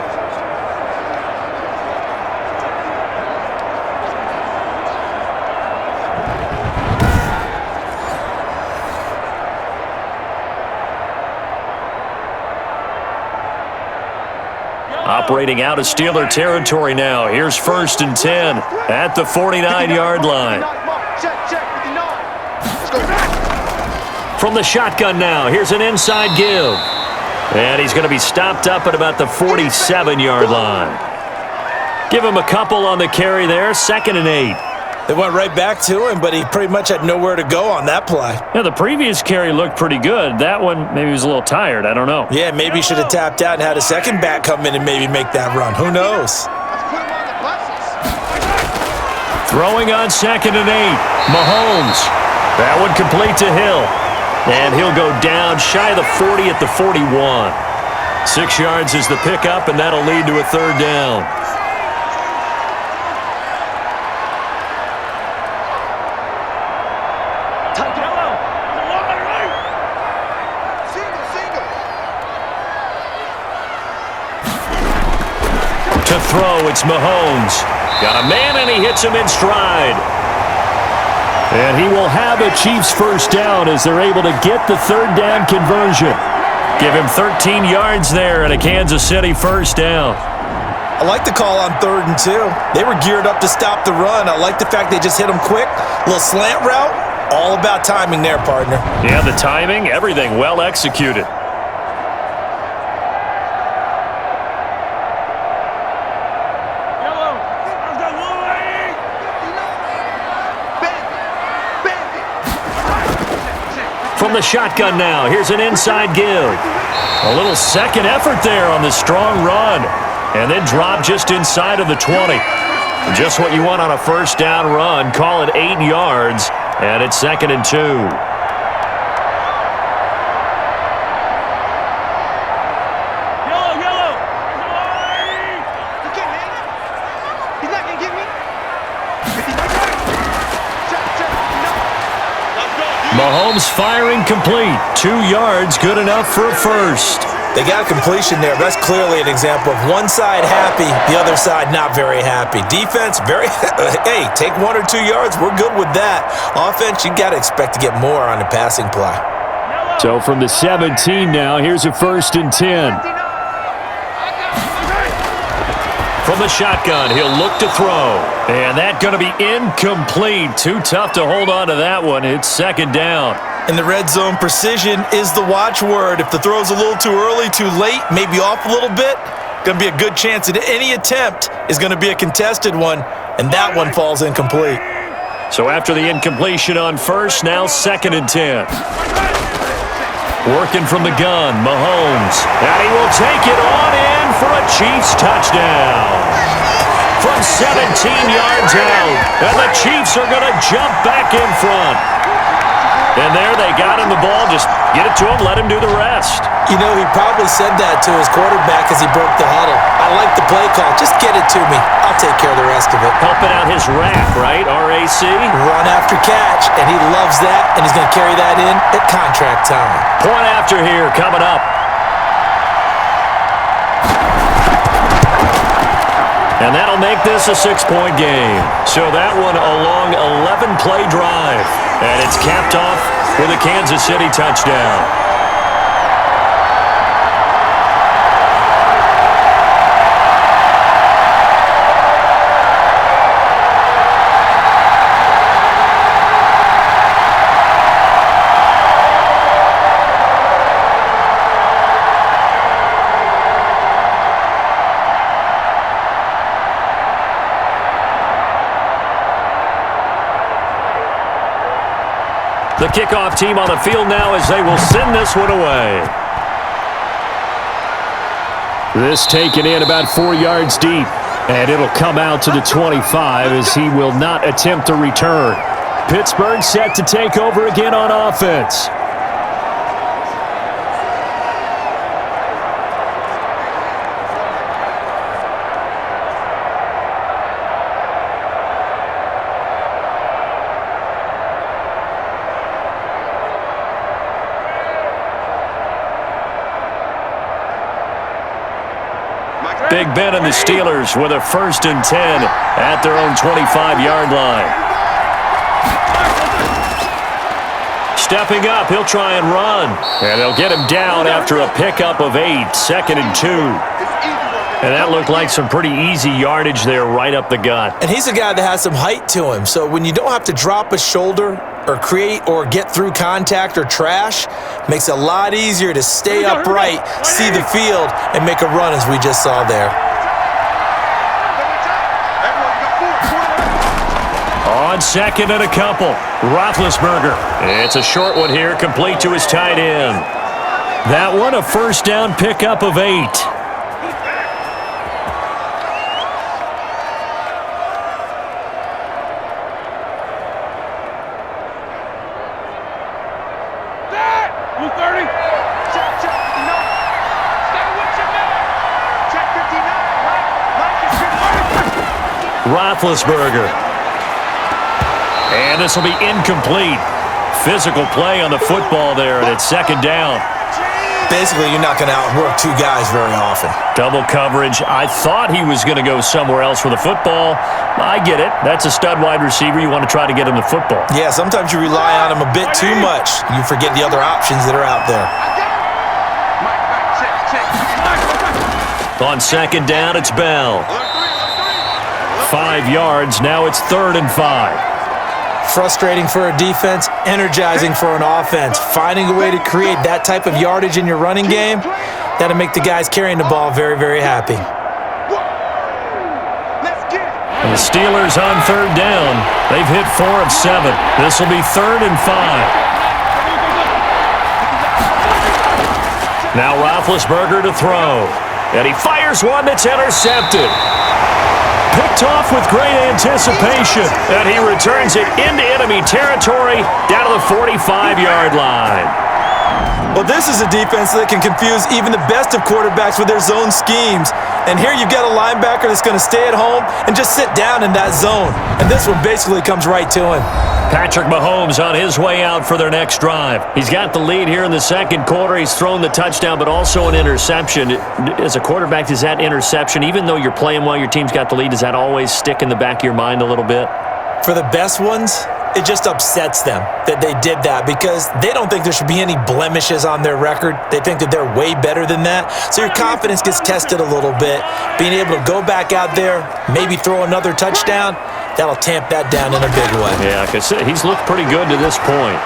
Operating out of Steeler territory now. Here's first and 10 at the 49-yard line. From the shotgun now, here's an inside give. And he's going to be stopped up at about the 47-yard line. Give him a couple on the carry there, second and 8. They went right back to him, but he pretty much had nowhere to go on that play. Yeah, the previous carry looked pretty good. That one, maybe he was a little tired. I don't know. Yeah, maybe he should have tapped out and had a second back come in and maybe make that run. Who knows? Throwing on second and 8. Mahomes. That one complete to Hill. And he'll go down shy of the 40 at the 41. 6 yards is the pickup, and that'll lead to a third down. To throw, it's Mahomes. Got a man, and he hits him in stride. And he will have a Chiefs first down as they're able to get the third down conversion. Give him 13 yards there and a Kansas City first down. I like the call on 3rd and 2. They were geared up to stop the run. I like the fact they just hit him quick. Little slant route. All about timing there, partner. Yeah, the timing, everything well executed. From the shotgun now, here's an inside give. A little second effort there on the strong run. And then drop just inside of the 20. Just what you want on a first down run. Call it 8 yards. And it's second and 2. Mahomes firing complete. 2 yards, good enough for a first. They got a completion there. That's clearly an example of one side happy, the other side not very happy. Defense, very, hey, take 1 or 2 yards. We're good with that. Offense, you got to expect to get more on the passing play. So from the 17 now, here's a first and 10. From the shotgun, he'll look to throw. And that's going to be incomplete. Too tough to hold on to that one. It's second down. In the red zone, precision is the watchword. If the throw's a little too early, too late, maybe off a little bit, going to be a good chance that any attempt is going to be a contested one, and that one falls incomplete. So after the incompletion on first, now second and 10. Working from the gun, Mahomes. And he will take it on in for a Chiefs touchdown. From 17 yards out. And the Chiefs are going to jump back in front. And there they got him the ball. Just get it to him, let him do the rest. You know, he probably said that to his quarterback as he broke the huddle. I like the play call. Just get it to me. I'll take care of the rest of it. Helping out his rack, right? R-A-C? Run after catch, and he loves that, and he's going to carry that in at contract time. Point after here coming up. And that'll make this a 6-point game. So that one a long 11-play drive. And it's capped off with a Kansas City touchdown. The kickoff team on the field now as they will send this one away. This taken in about 4 yards deep. And it'll come out to the 25 as he will not attempt to return. Pittsburgh set to take over again on offense. Big Ben and the Steelers with a 1st and 10 at their own 25-yard line. Stepping up, he'll try and run. And they'll get him down after a pickup of 8, 2nd and 2. And that looked like some pretty easy yardage there right up the gut. And he's a guy that has some height to him. So when you don't have to drop a shoulder or create or get through contact or trash, makes it a lot easier to stay upright, see the field, and make a run as we just saw there. On 2nd and a couple, Roethlisberger. It's a short one here, complete to his tight end. That one a 1st down pickup of 8. Roethlisberger. And this will be incomplete. Physical play on the football there, and it's 2nd down. Basically, you're not going to outwork 2 guys very often. Double coverage. I thought he was going to go somewhere else with the football. I get it. That's a stud wide receiver. You want to try to get him the football. Yeah, sometimes you rely on him a bit too much. You forget the other options that are out there. On 2nd down, it's Bell. 5 yards. Now it's 3rd and 5. Frustrating for a defense, energizing for an offense. Finding a way to create that type of yardage in your running game, that'll make the guys carrying the ball very, very happy. And the Steelers on 3rd down. They've hit 4 of 7. This will be 3rd and 5. Now Roethlisberger to throw. And he fires one that's intercepted. Picked off with great anticipation, and he returns it into enemy territory down to the 45-yard line. Well, this is a defense that can confuse even the best of quarterbacks with their zone schemes. And here you've got a linebacker that's going to stay at home and just sit down in that zone. And this one basically comes right to him. Patrick Mahomes on his way out for their next drive. He's got the lead here in the 2nd quarter. He's thrown the touchdown, but also an interception. As a quarterback, does that interception, even though you're playing while your team's got the lead, does that always stick in the back of your mind a little bit? For the best ones, it just upsets them that they did that because they don't think there should be any blemishes on their record. They think that they're way better than that. So your confidence gets tested a little bit. Being able to go back out there, maybe throw another touchdown, that'll tamp that down in a big way. Yeah, like I said, he's looked pretty good to this point.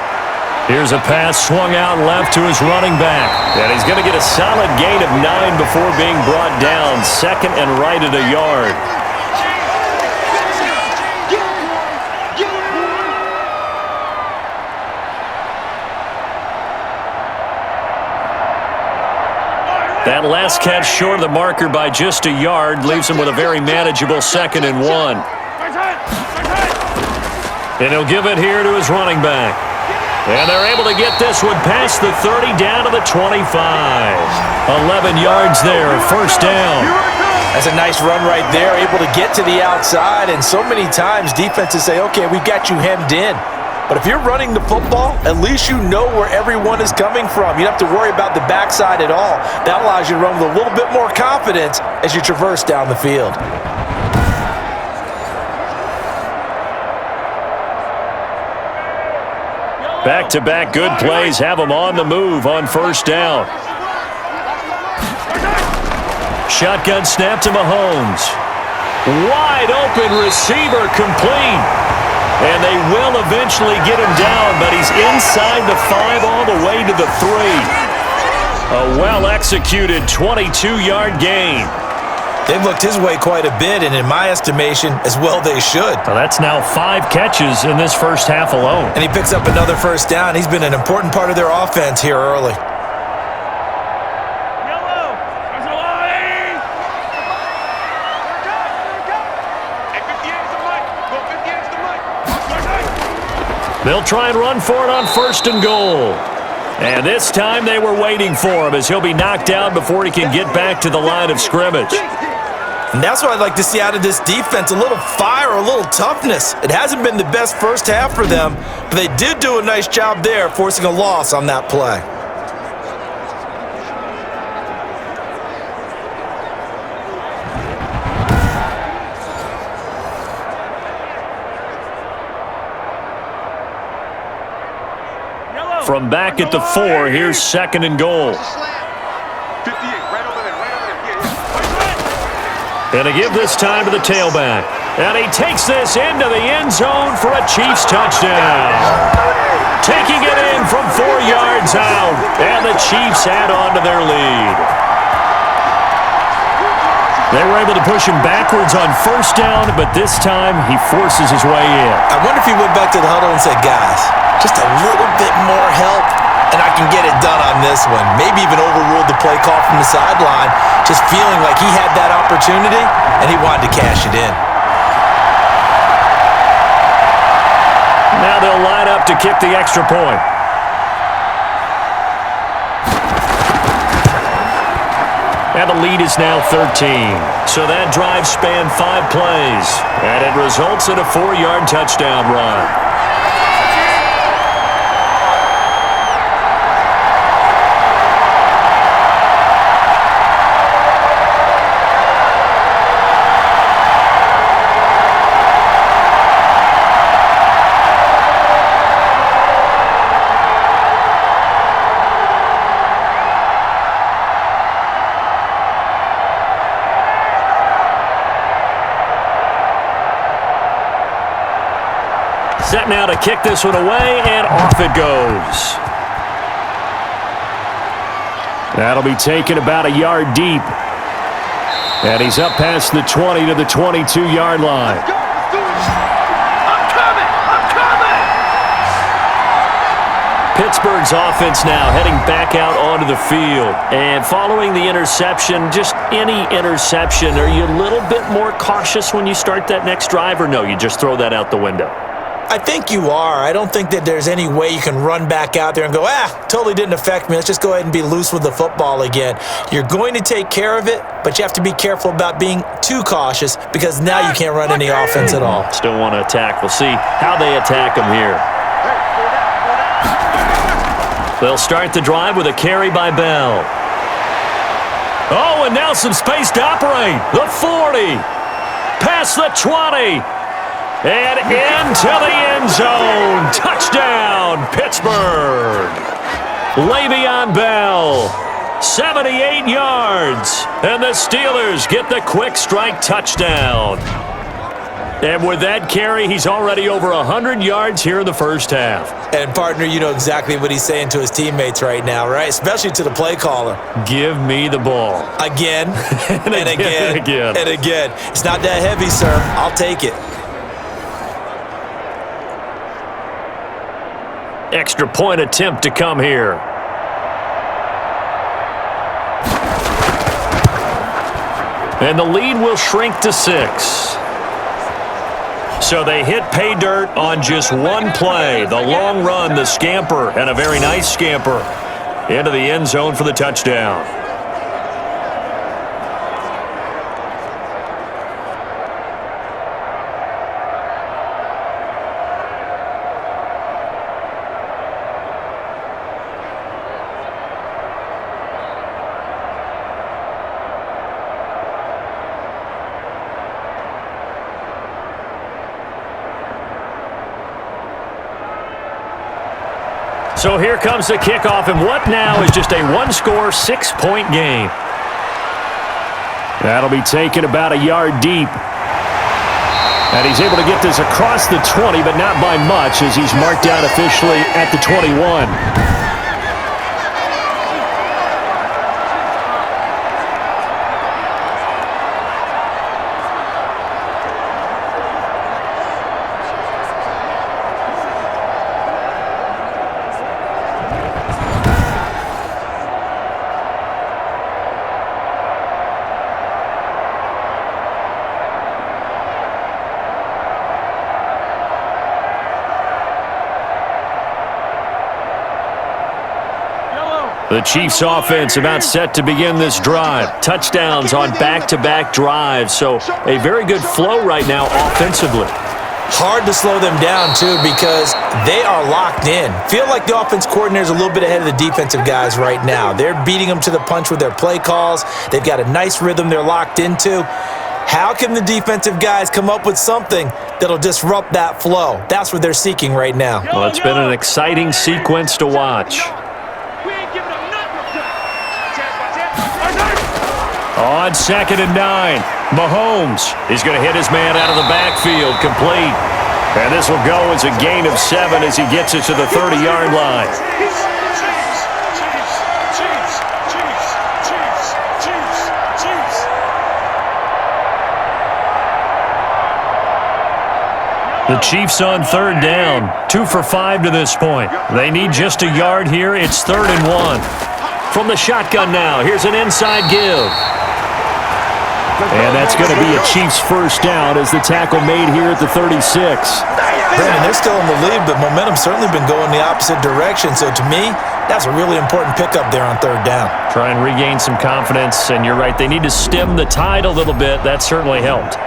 Here's a pass swung out left to his running back. And he's going to get a solid gain of 9 before being brought down. 2nd and right at a yard. That last catch short of the marker by just a yard leaves him with a very manageable 2nd and 1. And he'll give it here to his running back. And they're able to get this one past the 30 down to the 25. 11 yards there, 1st down. That's a nice run right there, able to get to the outside. And so many times defenses say, okay, we got you hemmed in. But if you're running the football, at least you know where everyone is coming from. You don't have to worry about the backside at all. That allows you to run with a little bit more confidence as you traverse down the field. Back-to-back good plays have them on the move on 1st down. Shotgun snap to Mahomes. Wide open receiver complete. And they will eventually get him down, but he's inside the 5 all the way to the 3. A well-executed 22-yard gain. They've looked his way quite a bit, and in my estimation, as well they should. Well, that's now 5 catches in this first half alone. And he picks up another first down. He's been an important part of their offense here early. They'll try and run for it on 1st and goal. And this time they were waiting for him as he'll be knocked down before he can get back to the line of scrimmage. And that's what I'd like to see out of this defense, a little fire, a little toughness. It hasn't been the best first half for them, but they did do a nice job there, forcing a loss on that play. From back at the 4, here's 2nd and goal. And to give this time to the tailback. And he takes this into the end zone for a Chiefs touchdown. Taking it in from 4 yards out. And the Chiefs add on to their lead. They were able to push him backwards on 1st down, but this time he forces his way in. I wonder if he went back to the huddle and said, guys, just a little bit more help, and I can get it done on this one. Maybe even overruled the play call from the sideline, just feeling like he had that opportunity, and he wanted to cash it in. Now they'll line up to kick the extra point. And the lead is now 13. So that drive spanned 5 plays, and it results in a 4-yard touchdown run. Set now to kick this one away, and off it goes. That'll be taken about a yard deep. And he's up past the 20 to the 22-yard line. Pittsburgh's offense now heading back out onto the field. And following the interception, just any interception, are you a little bit more cautious when you start that next drive, or no, you just throw that out the window? I think you are. I don't think that there's any way you can run back out there and go, totally didn't affect me. Let's just go ahead and be loose with the football again. You're going to take care of it, but you have to be careful about being too cautious because now you can't run any offense at all. Still want to attack. We'll see how they attack him here. They'll start the drive with a carry by Bell. Oh, and now some space to operate. The 40. Past the 20. And into the end zone. Touchdown, Pittsburgh. Le'Veon Bell, 78 yards. And the Steelers get the quick strike touchdown. And with that carry, he's already over 100 yards here in the first half. And, partner, you know exactly what he's saying to his teammates right now, right? Especially to the play caller. Give me the ball. Again, and again, again, and again. It's not that heavy, sir. I'll take it. Extra point attempt to come here. And the lead will shrink to 6. So they hit pay dirt on just one play. The long run, the scamper, and a very nice scamper into the end zone for the touchdown. So here comes the kickoff, and what now is just a one-score, 6-point game. That'll be taken about a yard deep. And he's able to get this across the 20, but not by much, as he's marked down officially at the 21. The Chiefs offense about set to begin this drive. Touchdowns on back-to-back drives, so a very good flow right now offensively. Hard to slow them down, too, because they are locked in. Feel like the offense coordinator is a little bit ahead of the defensive guys right now. They're beating them to the punch with their play calls. They've got a nice rhythm they're locked into. How can the defensive guys come up with something that'll disrupt that flow? That's what they're seeking right now. Well, it's been an exciting sequence to watch. On 2nd and 9, Mahomes is going to hit his man out of the backfield, complete. And this will go as a gain of 7 as he gets it to the 30-yard line. The Chiefs on 3rd down, 2 for 5 to this point. They need just a yard here. It's 3rd and 1. From the shotgun now, here's an inside give. And that's going to be a Chiefs first down as the tackle made here at the 36. Brandon, they're still in the lead, but momentum's certainly been going the opposite direction. So to me, that's a really important pickup there on 3rd down. Try and regain some confidence, and you're right. They need to stem the tide a little bit. That certainly helped.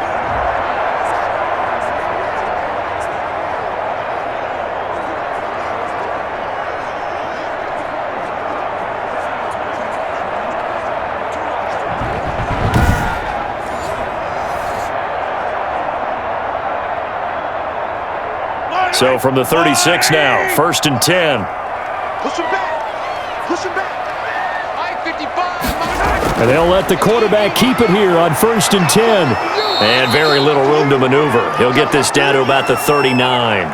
So from the 36 now, 1st and 10. Push him back. Push him back. I-55. And they'll let the quarterback keep it here on 1st and 10. And very little room to maneuver. He'll get this down to about the 39.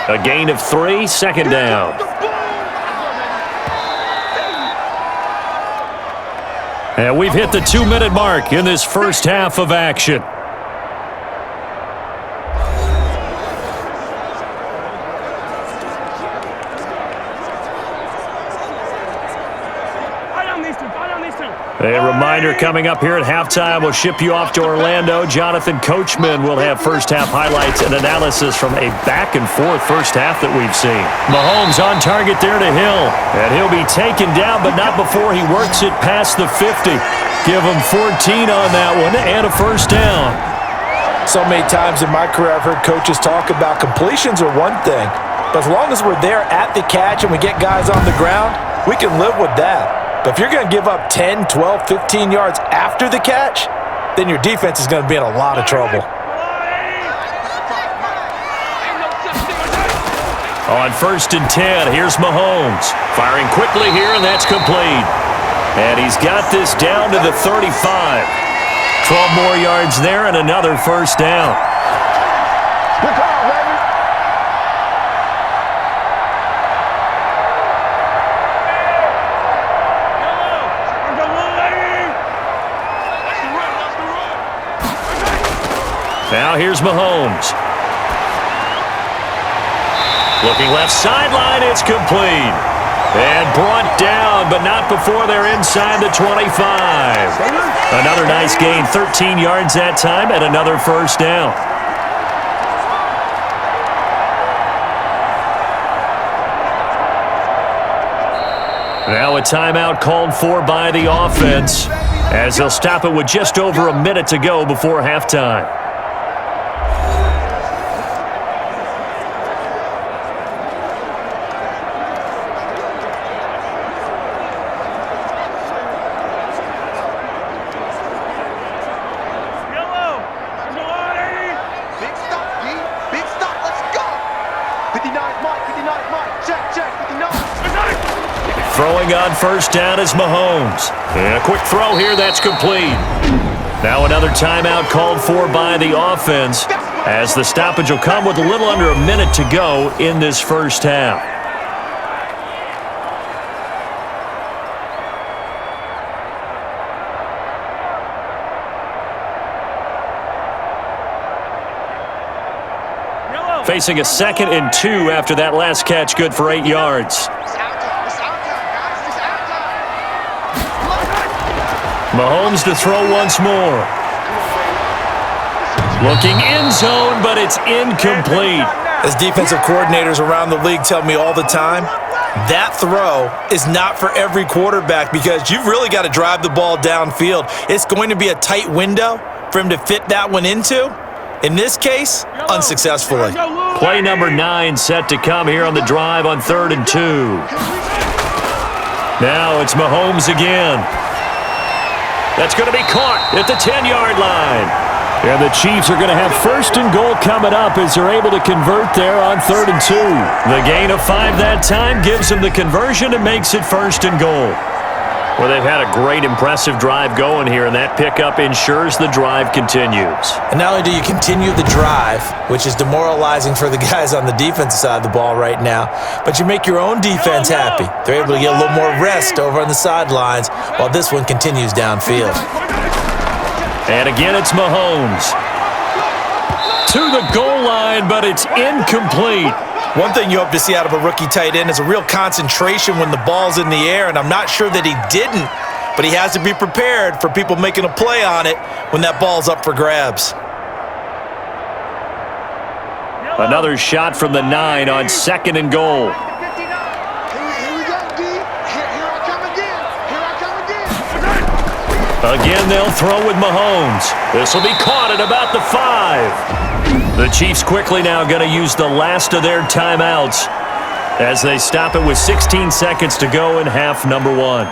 A gain of 3, 2nd down. And we've hit the 2-minute mark in this first half of action. A reminder coming up here at halftime. We'll ship you off to Orlando. Jonathan Coachman will have first-half highlights and analysis from a back-and-forth first half that we've seen. Mahomes on target there to Hill. And he'll be taken down, but not before he works it past the 50. Give him 14 on that one and a first down. So many times in my career I've heard coaches talk about completions are one thing, but as long as we're there at the catch and we get guys on the ground, we can live with that. But if you're going to give up 10, 12, 15 yards after the catch, then your defense is going to be in a lot of trouble. On 1st and 10, here's Mahomes. Firing quickly here, and that's complete. And he's got this down to the 35. 12 more yards there and another first down. Good call, baby. Now here's Mahomes. Looking left sideline, it's complete. And brought down, but not before they're inside the 25. Another nice gain, 13 yards that time, and another first down. Now a timeout called for by the offense, as they'll stop it with just over a minute to go before halftime. Throwing on first down is Mahomes. And a quick throw here, that's complete. Now another timeout called for by the offense, as the stoppage will come with a little under a minute to go in this first half. Facing a 2nd and 2 after that last catch, good for 8 yards. Mahomes to throw once more. Looking end zone, but it's incomplete. As defensive coordinators around the league tell me all the time, That throw is not for every quarterback because you've really got to drive the ball downfield. It's going to be a tight window for him to fit that one into. In this case, unsuccessfully. Play number 9 set to come here on the drive on 3rd and 2. Now it's Mahomes again. That's going to be caught at the 10-yard line. And the Chiefs are going to have 1st and goal coming up as they're able to convert there on 3rd and 2. The gain of 5 that time gives them the conversion and makes it 1st and goal. Well, they've had a great, impressive drive going here, and that pickup ensures the drive continues. And not only do you continue the drive, which is demoralizing for the guys on the defensive side of the ball right now, but you make your own defense happy. They're able to get a little more rest over on the sidelines while this one continues downfield. And again, it's Mahomes. To the goal line, but it's incomplete. One thing you hope to see out of a rookie tight end is a real concentration when the ball's in the air, and I'm not sure that he didn't, but he has to be prepared for people making a play on it when that ball's up for grabs. Another shot from the 9 on 2nd and goal. Again, they'll throw with Mahomes. This will be caught at about the 5. The Chiefs quickly now going to use the last of their timeouts as they stop it with 16 seconds to go in half number 1.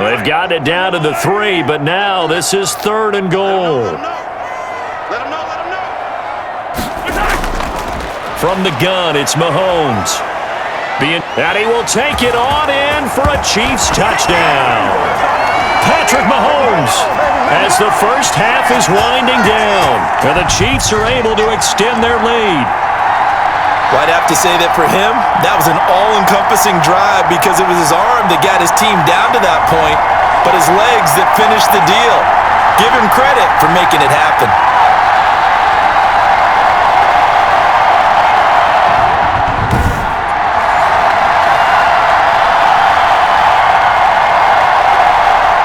They've got it down to the 3, but now this is 3rd and goal. From the gun, it's Mahomes. And he will take it on in for a Chiefs touchdown. Patrick Mahomes as the first half is winding down. And the Chiefs are able to extend their lead. Well, I'd have to say that for him, that was an all-encompassing drive because it was his arm that got his team down to that point, but his legs that finished the deal. Give him credit for making it happen.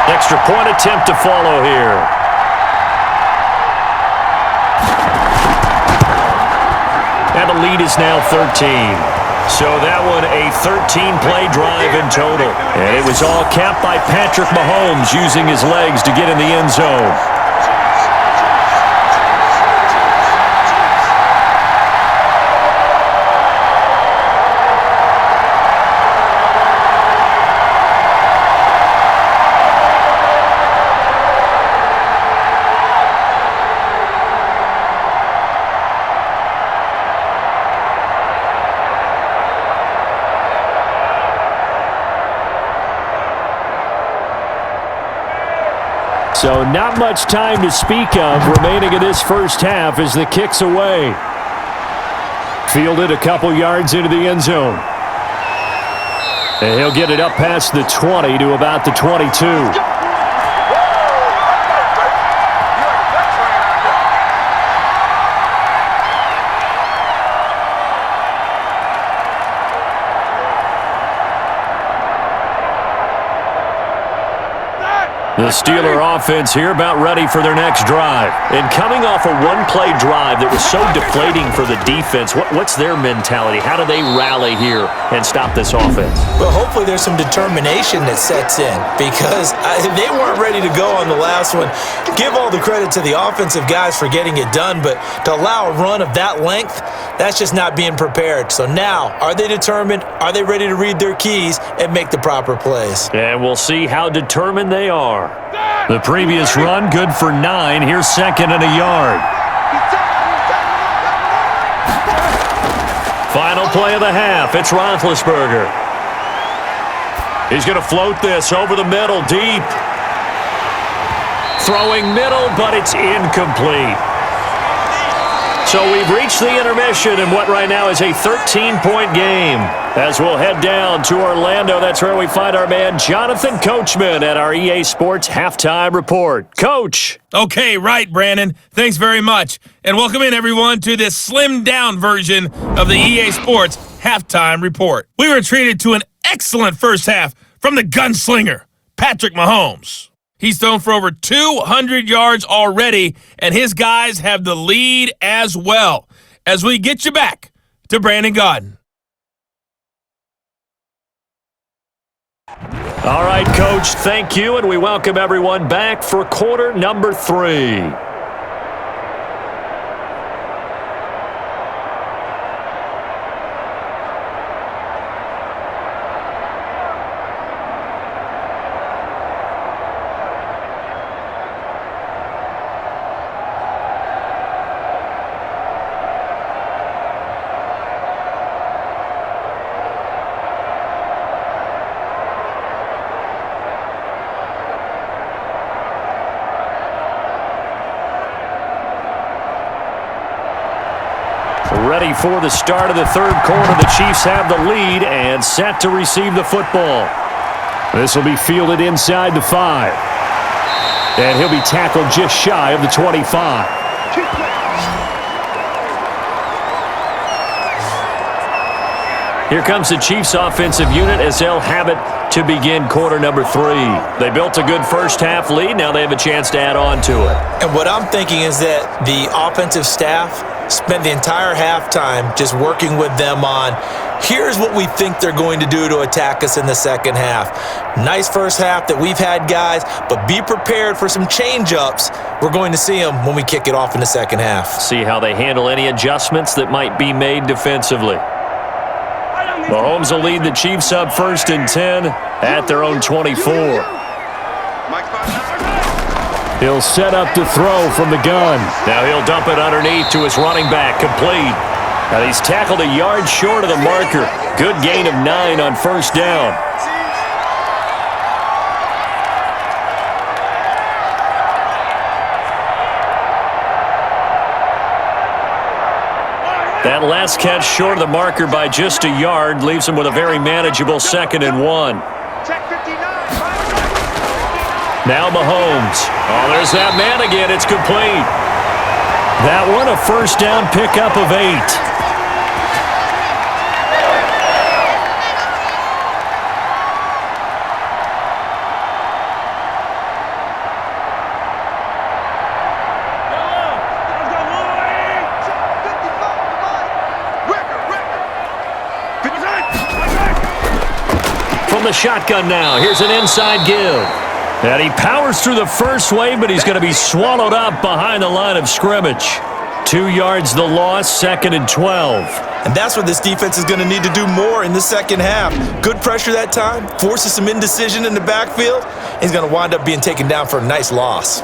Extra point attempt to follow here. And the lead is now 13. So that one a 13-play drive in total. And it was all capped by Patrick Mahomes using his legs to get in the end zone. So not much time to speak of remaining in this first half as the kick's away. Fielded a couple yards into the end zone. And he'll get it up past the 20 to about the 22. The Steeler offense here about ready for their next drive. And coming off a one-play drive that was so deflating for the defense, what's their mentality? How do they rally here and stop this offense? Well, hopefully there's some determination that sets in because they weren't ready to go on the last one. Give all the credit to the offensive guys for getting it done, but to allow a run of that length, that's just not being prepared. So now, are they determined? Are they ready to read their keys and make the proper plays? And we'll see how determined they are. The previous run, good for 9. Here's 2nd and a yard. Final play of the half. It's Roethlisberger. He's going to float this over the middle, deep. Throwing middle, but it's incomplete. So we've reached the intermission in what right now is a 13-point game. As we'll head down to Orlando, that's where we find our man Jonathan Coachman at our EA Sports Halftime Report. Coach. Okay, right, Brandon. Thanks very much. And welcome in, everyone, to this slimmed-down version of the EA Sports Halftime Report. We were treated to an excellent first half from the gunslinger, Patrick Mahomes. He's thrown for over 200 yards already, and his guys have the lead as well. As we get you back to Brandon Gaudin. All right, Coach, thank you, and we welcome everyone back for quarter number 3. Ready for the start of the third quarter. The Chiefs have the lead and set to receive the football. This will be fielded inside the 5. And he'll be tackled just shy of the 25. Here comes the Chiefs offensive unit as they'll have it to begin quarter number 3. They built a good first half lead. Now they have a chance to add on to it. And what I'm thinking is that the offensive staff spent the entire halftime just working with them on, here's what we think they're going to do to attack us in the second half. Nice first half that we've had, guys, but be prepared for some change-ups. We're going to see them when we kick it off in the second half. See how they handle any adjustments that might be made defensively. Mahomes will lead the Chiefs up 1st and 10 at their own 24. He'll set up to throw from the gun. Now he'll dump it underneath to his running back, complete. Now he's tackled a yard short of the marker. Good gain of 9 on first down. That last catch short of the marker by just a yard leaves him with a very manageable 2nd and 1. Now Mahomes. Oh, there's that man again. It's complete. That one, a first down pickup of 8. From the shotgun now, here's an inside give. And he powers through the first wave, but he's going to be swallowed up behind the line of scrimmage. 2 yards the loss, 2nd and 12. And that's what this defense is going to need to do more in the second half. Good pressure that time, forces some indecision in the backfield. He's going to wind up being taken down for a nice loss.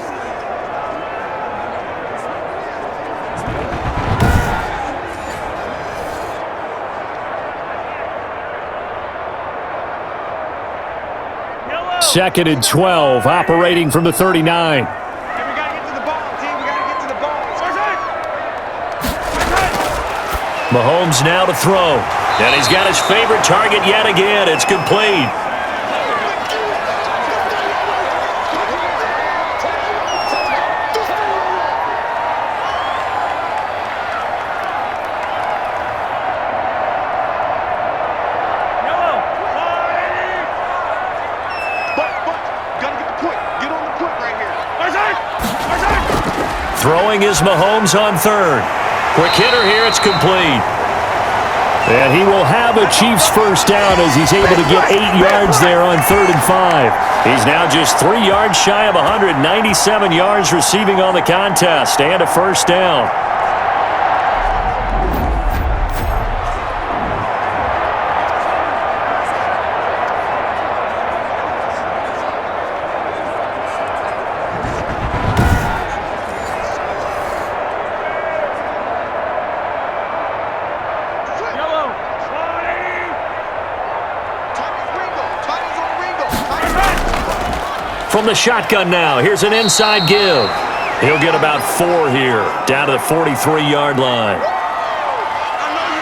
Second and 12, operating from the 39. Hey, we got to get to the ball, team. We got to get to the ball. Mahomes now to throw. And he's got his favorite target yet again. It's complete. Throwing is Mahomes on 3rd. Quick hitter here, it's complete. And he will have a Chiefs first down as he's able to get 8 yards there on 3rd and 5. He's now just 3 yards shy of 197 yards receiving on the contest and a first down. From the shotgun now, here's an inside give. He'll get about 4 here, down to the 43-yard line.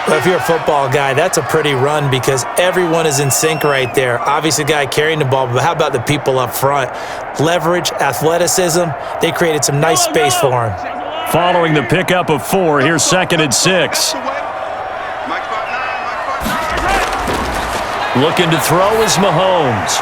Well, if you're a football guy, that's a pretty run because everyone is in sync right there. Obviously, the guy carrying the ball, but how about the people up front? Leverage, athleticism, they created some nice space for him. Following the pickup of 4, here's 2nd and 6. Looking to throw is Mahomes.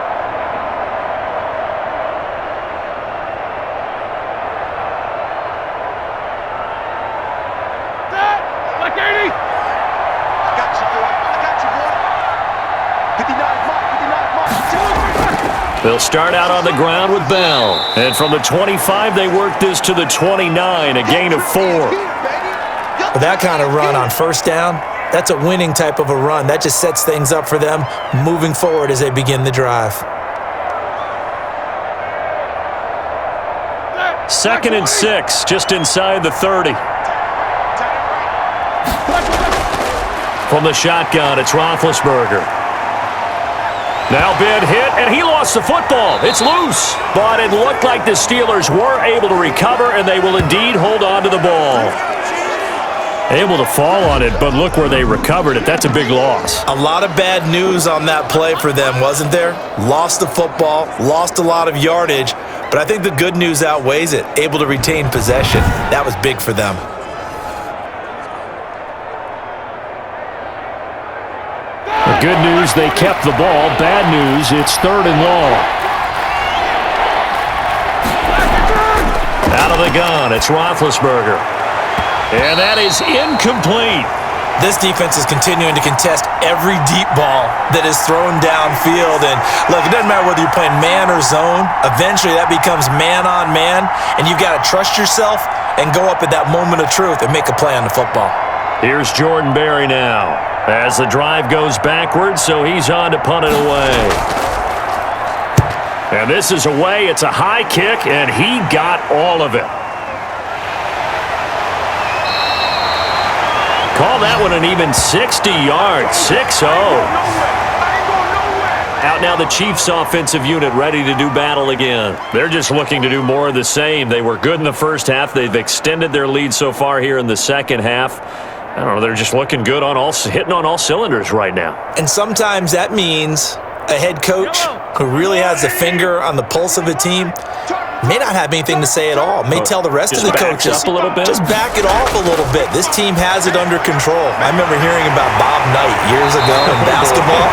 They'll start out on the ground with Bell. And from the 25, they work this to the 29, a gain of 4. With that kind of run on first down, that's a winning type of a run. That just sets things up for them moving forward as they begin the drive. 2nd and 6, just inside the 30. From the shotgun, it's Roethlisberger. Now big hit, and he lost the football. It's loose. But it looked like the Steelers were able to recover, and they will indeed hold on to the ball. Able to fall on it, but look where they recovered it. That's a big loss. A lot of bad news on that play for them, wasn't there? Lost the football, lost a lot of yardage, but I think the good news outweighs it. Able to retain possession. That was big for them. The good news, they kept the ball. Bad news, it's 3rd and long. Out of the gun, it's Roethlisberger. And that is incomplete. This defense is continuing to contest every deep ball that is thrown downfield. And look, it doesn't matter whether you're playing man or zone. Eventually, that becomes man on man. And you've got to trust yourself and go up at that moment of truth and make a play on the football. Here's Jordan Berry now as the drive goes backwards, so he's on to punt it away. And this is away. It's a high kick, and he got all of it. Call that one an even 60 yards, 6-0. Out now the Chiefs offensive unit ready to do battle again. They're just looking to do more of the same. They were good in the first half. They've extended their lead so far here in the second half. I don't know, they're just looking good on hitting on all cylinders right now. And sometimes that means a head coach who really has a finger on the pulse of a team may not have anything to say at all. May tell the rest of the coaches, up a little bit. Just back it off a little bit. This team has it under control. I remember hearing about Bob Knight years ago in basketball,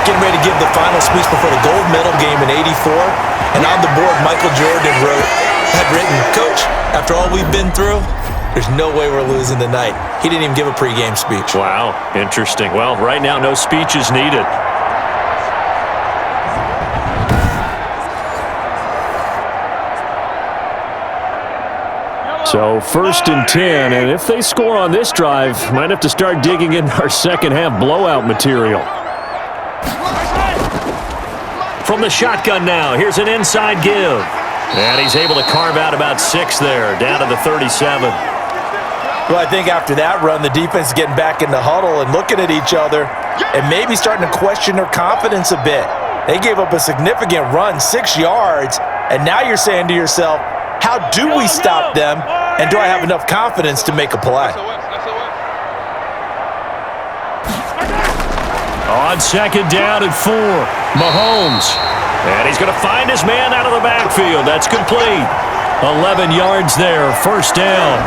getting ready to give the final speech before the gold medal game in '84. And on the board, Michael Jordan had written, "Coach, after all we've been through, there's no way we're losing tonight." He didn't even give a pregame speech. Wow, interesting. Well, right now, no speech is needed. So 1st and 10, and if they score on this drive, might have to start digging in our second half blowout material. From the shotgun now, here's an inside give. And he's able to carve out about 6 there, down to the 37. Well, I think after that run, the defense is getting back in the huddle and looking at each other and maybe starting to question their confidence a bit. They gave up a significant run, 6 yards, and now you're saying to yourself, how do we stop them, and do I have enough confidence to make a play? On 2nd down and 4, Mahomes. And he's going to find his man out of the backfield. That's complete. 11 yards there, 1st down.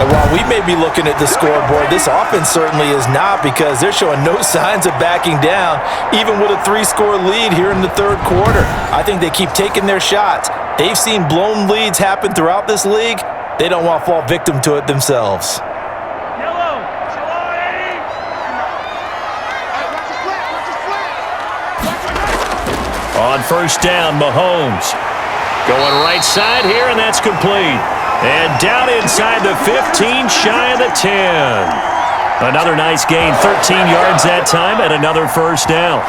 And while we may be looking at the scoreboard, this offense certainly is not, because they're showing no signs of backing down, even with a 3-score lead here in the 3rd quarter. I think they keep taking their shots. They've seen blown leads happen throughout this league. They don't want to fall victim to it themselves. On 1st down, Mahomes. Going right side here, and that's complete. And down inside the 15, shy of the 10. Another nice gain, 13 yards that time, and another 1st down.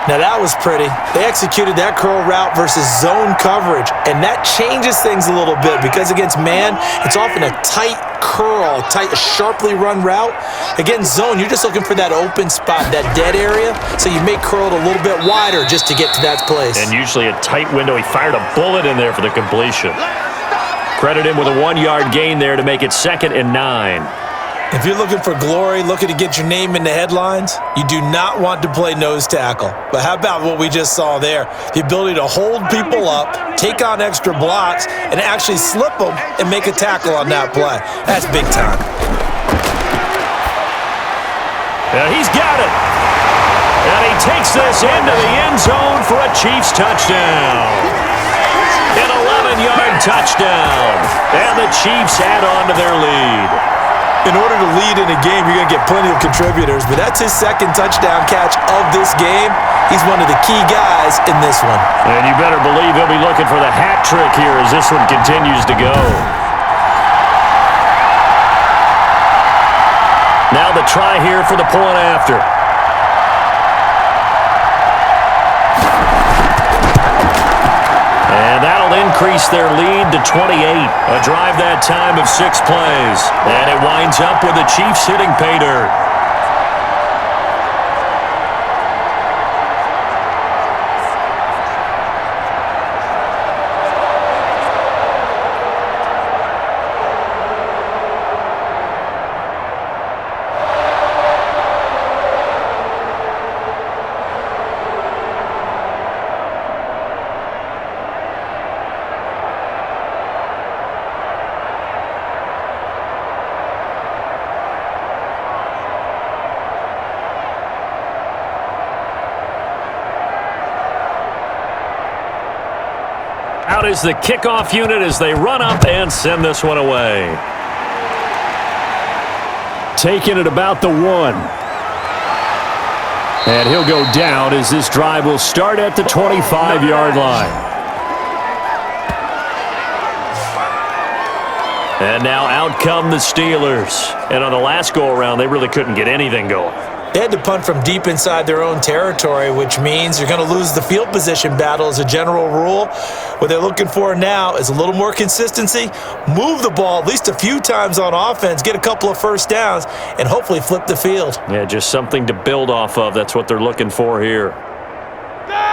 Now that was pretty. They executed that curl route versus zone coverage, and that changes things a little bit, because against man, it's often a tight curl, sharply run route. Against zone, you're just looking for that open spot, that dead area, so you may curl it a little bit wider just to get to that place. And usually a tight window. He fired a bullet in there for the completion. Credit him with a 1-yard gain there to make it 2nd and 9. If you're looking for glory, looking to get your name in the headlines, you do not want to play nose tackle. But how about what we just saw there? The ability to hold people up, take on extra blocks, and actually slip them and make a tackle on that play. That's big time. Yeah, he's got it. And he takes this into the end zone for a Chiefs touchdown. An 11-yard touchdown. And the Chiefs add on to their lead. In order to lead in a game, you're going to get plenty of contributors, but that's his 2nd touchdown catch of this game. He's one of the key guys in this one. And you better believe he'll be looking for the hat trick here as this one continues to go. Now the try here for the point after. And that'll increase their lead to 28. A drive that time of 6 plays. And it winds up with the Chiefs hitting pay dirt. Out is the kickoff unit as they run up and send this one away. Taking it about the 1. And he'll go down as this drive will start at the 25-yard line. And now out come the Steelers. And on the last go-around, they really couldn't get anything going. They had to punt from deep inside their own territory, which means you're going to lose the field position battle as a general rule. What they're looking for now is a little more consistency, move the ball at least a few times on offense, get a couple of first downs, and hopefully flip the field. Yeah, just something to build off of. That's what they're looking for here.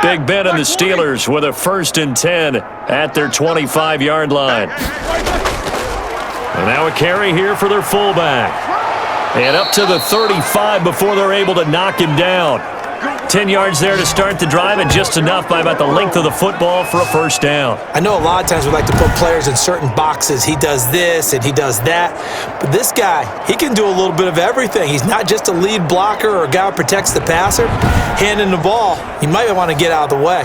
Big Ben and the Steelers with a 1st and 10 at their 25-yard line. And now a carry here for their fullback. And up to the 35 before they're able to knock him down. 10 yards there to start the drive, and just enough by about the length of the football for a first down. I know a lot of times we like to put players in certain boxes. He does this and he does that. But this guy, he can do a little bit of everything. He's not just a lead blocker or a guy who protects the passer. Handing the ball, he might want to get out of the way.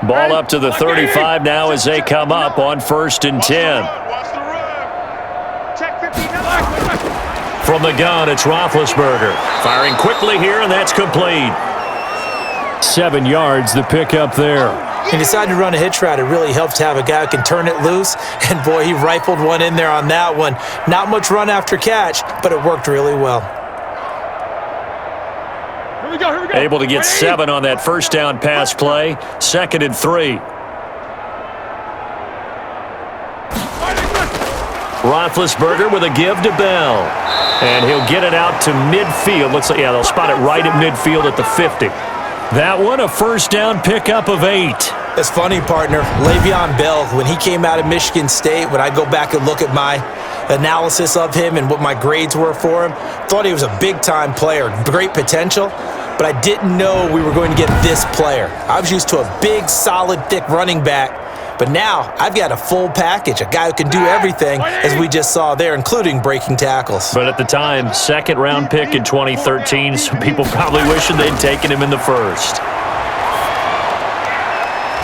Ball up to the 35 now as they come up on 1st and 10. From the gun, it's Roethlisberger. Firing quickly here, and that's complete. 7 yards, the pickup there. He decided to run a hitch route. It really helps to have a guy who can turn it loose. And, boy, he rifled one in there on that one. Not much run after catch, but it worked really well. Here we go. Able to get 7 on that first down pass play. 2nd and 3. Roethlisberger with a give to Bell. And he'll get it out to midfield. Looks like, yeah, they'll spot it right at midfield at the 50. That one, a first down pickup of 8. It's funny, partner. Le'Veon Bell, when he came out of Michigan State, when I go back and look at my analysis of him and what my grades were for him, thought he was a big-time player, great potential, but I didn't know we were going to get this player. I was used to a big, solid, thick running back. But now, I've got a full package, a guy who can do everything, as we just saw there, including breaking tackles. But at the time, 2nd-round pick in 2013, some people probably wishing they'd taken him in the 1st.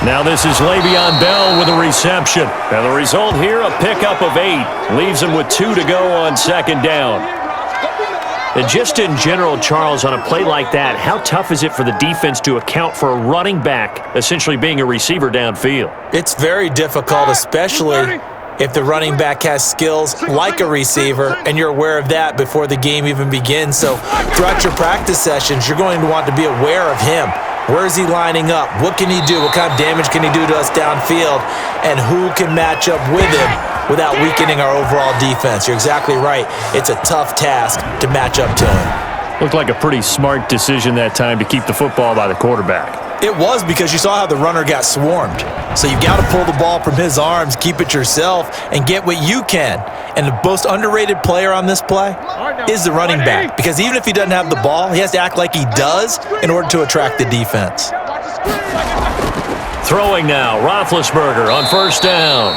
Now this is Le'Veon Bell with a reception. And the result here, a pickup of 8. Leaves him with 2 to go on 2nd down. And just in general, Charles, on a play like that, how tough is it for the defense to account for a running back essentially being a receiver downfield? It's very difficult, especially if the running back has skills like a receiver, and you're aware of that before the game even begins. So throughout your practice sessions, you're going to want to be aware of him. Where is he lining up? What can he do? What kind of damage can he do to us downfield? And who can match up with him without weakening our overall defense? You're exactly right. It's a tough task to match up to him. Looked like a pretty smart decision that time to keep the football by the quarterback. It was, because you saw how the runner got swarmed. So you've got to pull the ball from his arms, keep it yourself, and get what you can. And the most underrated player on this play is the running back, because even if he doesn't have the ball, he has to act like he does in order to attract the defense. Throwing now, Roethlisberger on 1st down.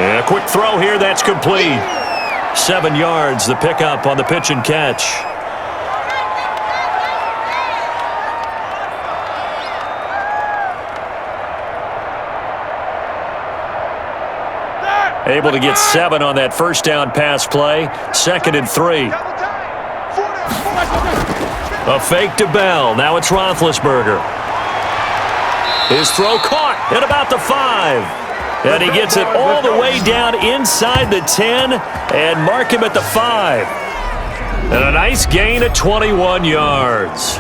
And a quick throw here, that's complete. 7 yards, the pickup on the pitch and catch. Able to get 7 on that first down pass play. 2nd and 3. A fake to Bell. Now it's Roethlisberger. His throw caught at about the 5. And he gets it all the way down inside the 10 and mark him at the 5. And a nice gain of 21 yards.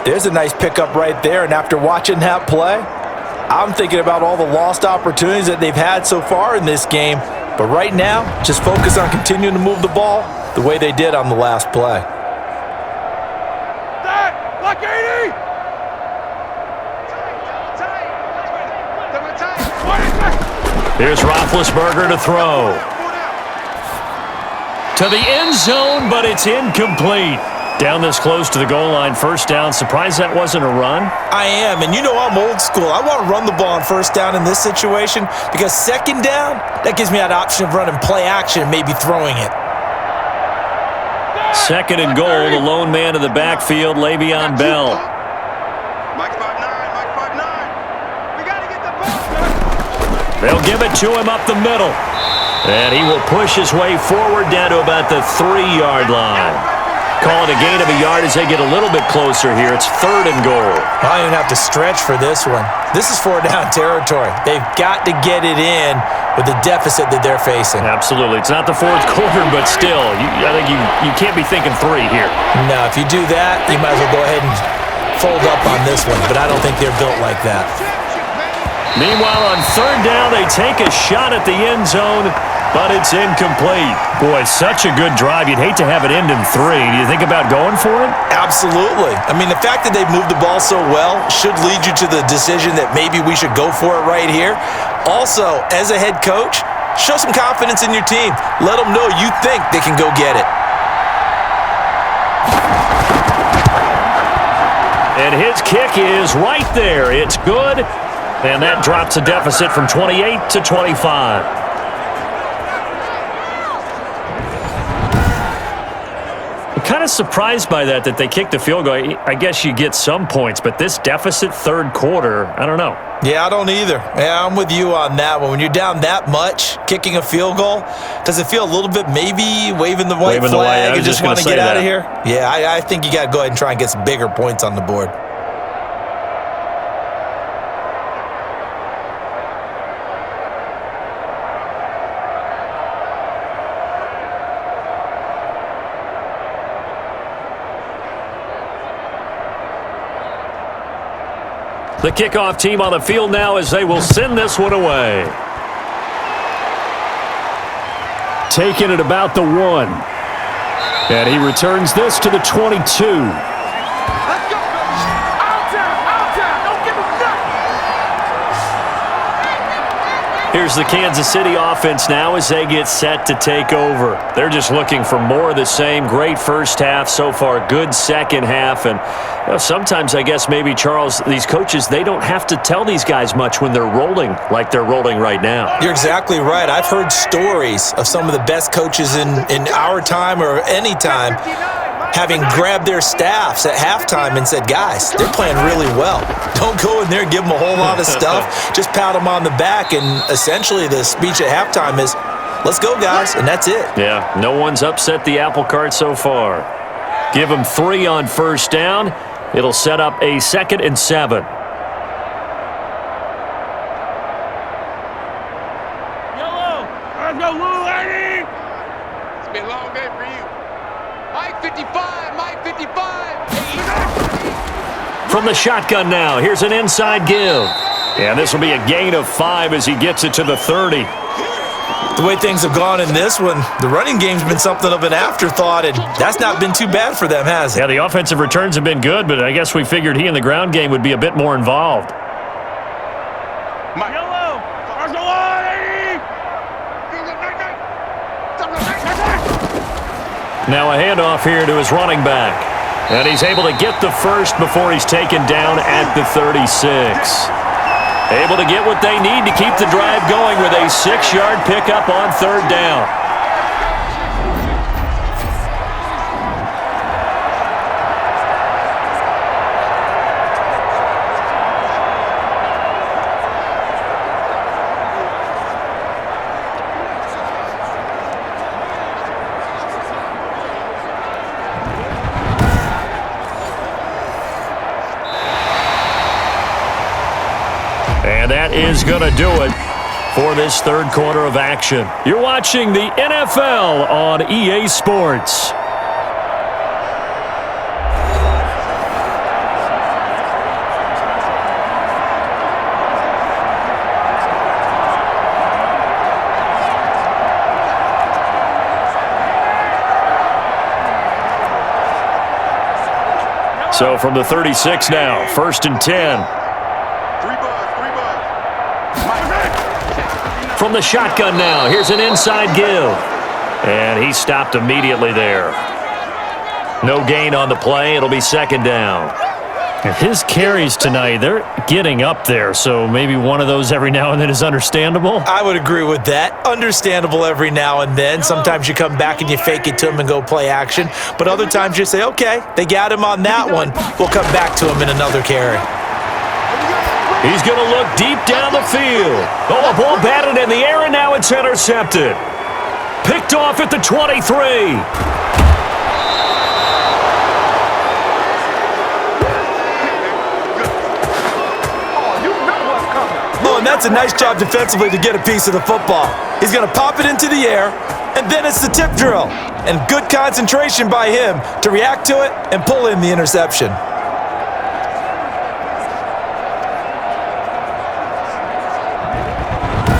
There's a nice pickup right there, and after watching that play, I'm thinking about all the lost opportunities that they've had so far in this game. But right now, just focus on continuing to move the ball the way they did on the last play. Block 80! Here's Roethlisberger to throw. To the end zone, but it's incomplete. Down this close to the goal line, first down. Surprised that wasn't a run? I am, and you know I'm old school. I want to run the ball on first down in this situation because second down, that gives me that option of running play action and maybe throwing it. Second and goal, the lone man in the backfield, Le'Veon Bell. Mike 5'9", Mike 5'9". We got to get the ball. They'll give it to him up the middle. And he will push his way forward down to about the 3-yard line. Call it a gain of a yard as they get a little bit closer here. It's third and goal. I don't even have to stretch for this one. This is 4-down territory. They've got to get it in with the deficit that they're facing. Absolutely. It's not the fourth quarter, but still, I think you can't be thinking 3 here. No, if you do that, you might as well go ahead and fold up on this one, but I don't think they're built like that. Meanwhile, on third down, they take a shot at the end zone, but it's incomplete. Boy, such a good drive. You'd hate to have it end in 3. Do you think about going for it? Absolutely. I mean, the fact that they've moved the ball so well should lead you to the decision that maybe we should go for it right here. Also, as a head coach, show some confidence in your team. Let them know you think they can go get it. And his kick is right there. It's good. And that drops a deficit from 28 to 25. I'm kind of surprised by that they kicked the field goal. I guess you get some points, but this deficit third quarter, I don't know. Yeah, I don't either. Yeah, I'm with you on that one. When you're down that much, kicking a field goal, does it feel a little bit maybe waving the white flag and just want to get out of here? Yeah, I think you got to go ahead and try and get some bigger points on the board. The kickoff team on the field now as they will send this one away. Taking it about the 1. And he returns this to the 22. Let's go. Out there. Don't give him nothing. Here's the Kansas City offense now as they get set to take over. They're just looking for more of the same. Great first half so far, good second half. And sometimes I guess maybe, Charles, these coaches, they don't have to tell these guys much when they're rolling like they're rolling right now. You're exactly right. I've heard stories of some of the best coaches in our time or any time having grabbed their staffs at halftime and said, guys, they're playing really well. Don't go in there and give them a whole lot of stuff. Just pat them on the back. And essentially the speech at halftime is, let's go, guys, and that's it. Yeah, no one's upset the apple cart so far. Give them 3 on first down. It'll set up a 2nd and 7. Yellow. Let's go, Lou, lady. It's been a long day for you. Mike 55, Mike 55. From the shotgun now, here's an inside give. And this will be a gain of 5 as he gets it to the 30. The way things have gone in this one, the running game's been something of an afterthought, and that's not been too bad for them, has it? Yeah, the offensive returns have been good, but I guess we figured he in the ground game would be a bit more involved. Mike. Yellow. Let's go, lady. Now a handoff here to his running back. And he's able to get the first before he's taken down at the 36. Able to get what they need to keep the drive going with a 6-yard pickup on third down. is going to do it for this third quarter of action. You're watching the NFL on EA Sports. So from the 36 now, 1st and 10. From the shotgun now, here's an inside give. And he stopped immediately there. No gain on the play. It'll be 2nd down. His carries tonight, they're getting up there, so maybe one of those every now and then is understandable. I would agree with that. Understandable every now and then. Sometimes you come back and you fake it to him and go play action. But other times you say, okay, they got him on that one. We'll come back to him in another carry. He's going to look deep down the field. Oh, a ball batted in the air, and now it's intercepted. Picked off at the 23. And that's a nice job defensively to get a piece of the football. He's going to pop it into the air, and then it's the tip drill. And good concentration by him to react to it and pull in the interception.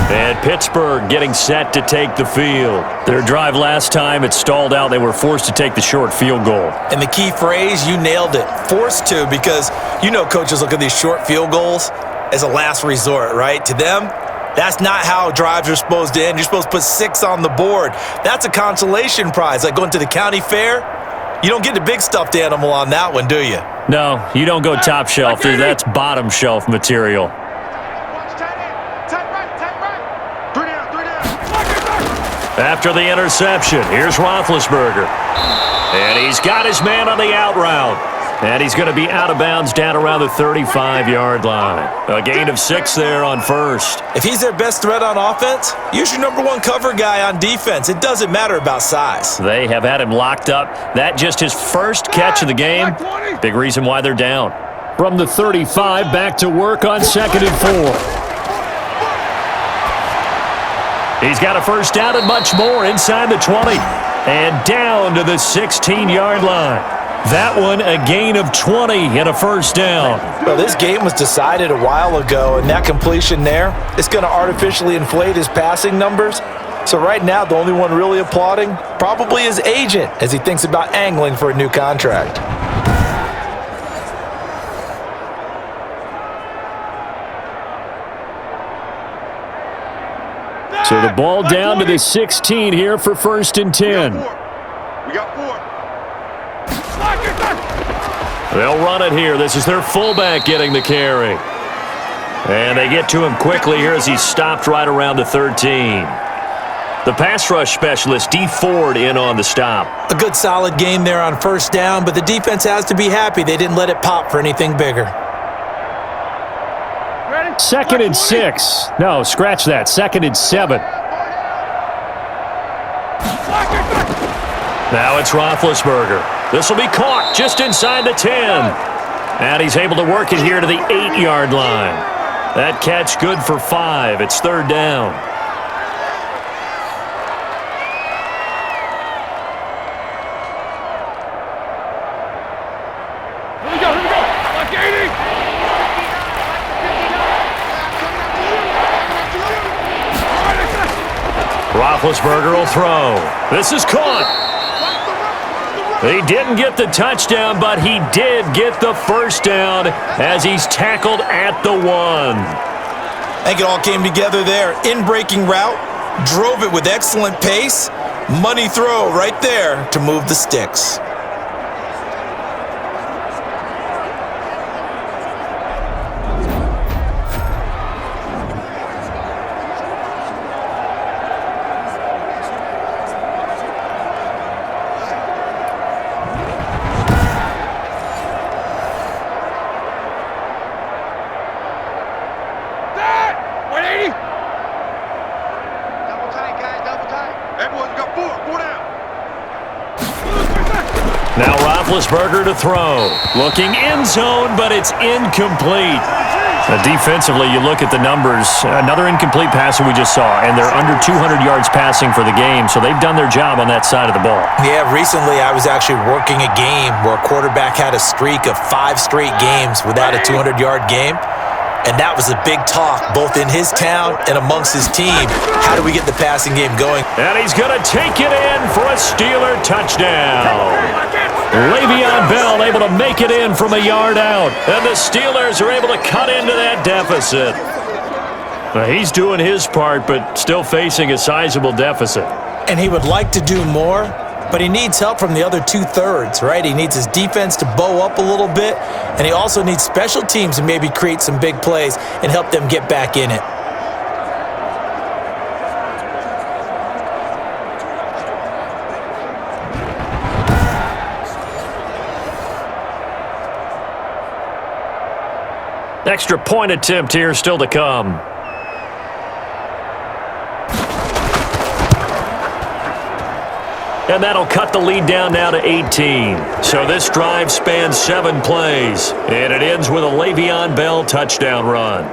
And Pittsburgh getting set to take the field. Their drive last time, it stalled out. They were forced to take the short field goal. And the key phrase, you nailed it, forced to, because you know coaches look at these short field goals as a last resort, right? To them, that's not how drives are supposed to end. You're supposed to put 6 on the board. That's a consolation prize, like going to the county fair. You don't get the big stuffed animal on that one, do you? No, you don't go top shelf. That's bottom shelf material. After the interception, here's Roethlisberger. And he's got his man on the out route. And he's going to be out of bounds down around the 35-yard line. A gain of 6 there on 1st. If he's their best threat on offense, use your number 1 cover guy on defense. It doesn't matter about size. They have had him locked up. That just his first catch of the game. Big reason why they're down. From the 35, back to work on 2nd and 4. He's got a first down and much more inside the 20. And down to the 16-yard line. That one, a gain of 20 and a first down. Well, this game was decided a while ago, and that completion there, it's going to artificially inflate his passing numbers. So right now, the only one really applauding probably his agent as he thinks about angling for a new contract. So the ball down to the 16 here for 1st and 10. We got 4. They'll run it here. This is their fullback getting the carry. And they get to him quickly here as he's stopped right around the 13. The pass rush specialist, D. Ford, in on the stop. A good solid game there on 1st down, but the defense has to be happy they didn't let it pop for anything bigger. 2nd and 6. No, scratch that. 2nd and 7. Now it's Roethlisberger. This will be caught just inside the 10. And he's able to work it here to the 8-yard line. That catch good for 5. It's 3rd down. Here we go. Like 80. Roethlisberger will throw. This is caught. He didn't get the touchdown, but he did get the first down as he's tackled at the 1. I think it all came together there. In-breaking route, drove it with excellent pace. Money throw right there to move the sticks. Now Roethlisberger to throw. Looking end zone, but it's incomplete. Defensively, you look at the numbers. Another incomplete passer we just saw, and they're under 200 yards passing for the game, so they've done their job on that side of the ball. Yeah, recently I was actually working a game where a quarterback had a streak of 5 straight games without a 200-yard game, and that was a big talk both in his town and amongst his team. How do we get the passing game going? And he's going to take it in for a Steeler touchdown. Le'Veon Bell able to make it in from a yard out. And the Steelers are able to cut into that deficit. Well, he's doing his part, but still facing a sizable deficit. And he would like to do more, but he needs help from the other 2/3, right? He needs his defense to bow up a little bit, and he also needs special teams to maybe create some big plays and help them get back in it. Extra point attempt here still to come. And that'll cut the lead down now to 18. So this drive spans 7 plays. And it ends with a Le'Veon Bell touchdown run.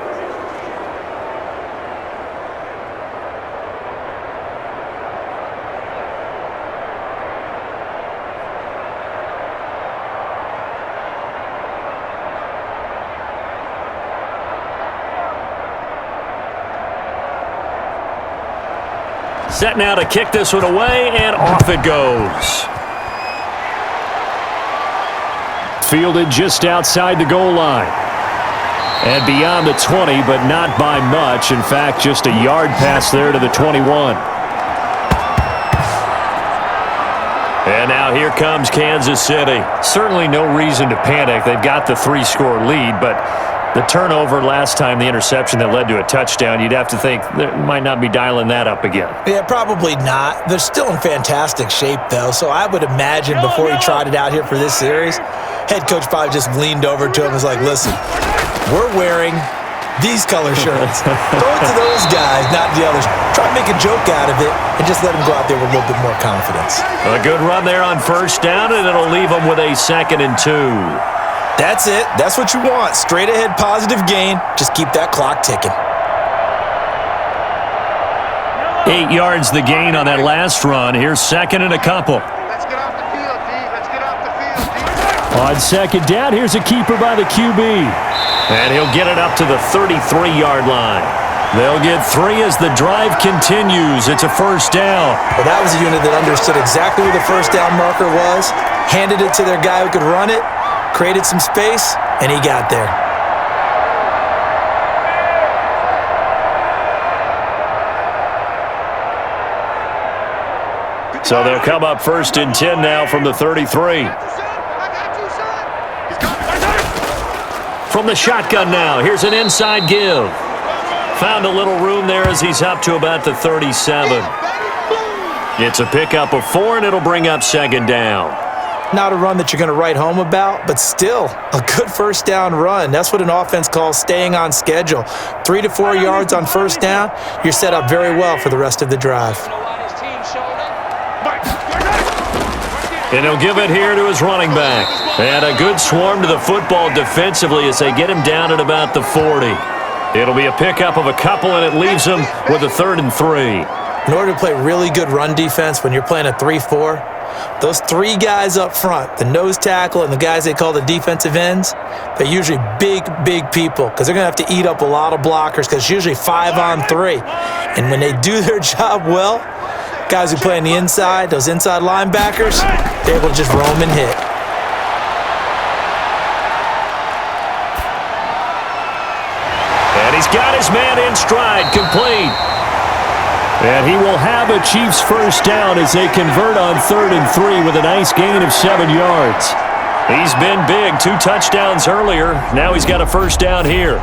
Set now to kick this one away, and off it goes. Fielded just outside the goal line. And beyond the 20, but not by much. In fact, just a yard pass there to the 21. And now here comes Kansas City. Certainly no reason to panic. They've got the 3-score lead, but the turnover last time, the interception that led to a touchdown, you'd have to think they might not be dialing that up again. Yeah, probably not. They're still in fantastic shape, though, so I would imagine before he tried it out here for this series, head coach probably just leaned over to him and was like, listen, we're wearing these color shirts. Throw it to those guys, not the others. Try to make a joke out of it and just let them go out there with a little bit more confidence. A good run there on first down, and it'll leave them with a 2nd and 2. That's it. That's what you want. Straight ahead positive gain. Just keep that clock ticking. 8 yards the gain on that last run. Here's 2nd and a couple. Let's get off the field, D. Let's get off the field, D. On 2nd down, here's a keeper by the QB. And he'll get it up to the 33-yard line. They'll get 3 as the drive continues. It's a first down. Well, that was a unit that understood exactly where the first down marker was, handed it to their guy who could run it, created some space, and he got there. So they'll come up 1st and 10 now from the 33. From the shotgun now, here's an inside give. Found a little room there as he's up to about the 37. It's a pickup of 4, and it'll bring up 2nd down. Not a run that you're going to write home about, but still a good first down run. That's what an offense calls staying on schedule. 3 to 4 yards on first down, you're set up very well for the rest of the drive. And he'll give it here to his running back. And a good swarm to the football defensively as they get him down at about the 40. It'll be a pickup of a couple, and it leaves him with a 3rd and 3. In order to play really good run defense when you're playing a 3-4, those 3 guys up front, the nose tackle and the guys they call the defensive ends, they're usually big people because they're going to have to eat up a lot of blockers because it's usually 5 on 3. And when they do their job well, guys who play on the inside, those inside linebackers, they're able to just roam and hit. And he's got his man in stride, complete. And he will have a Chiefs first down as they convert on 3rd and 3 with a nice gain of 7 yards. He's been big, 2 touchdowns earlier. Now he's got a first down here.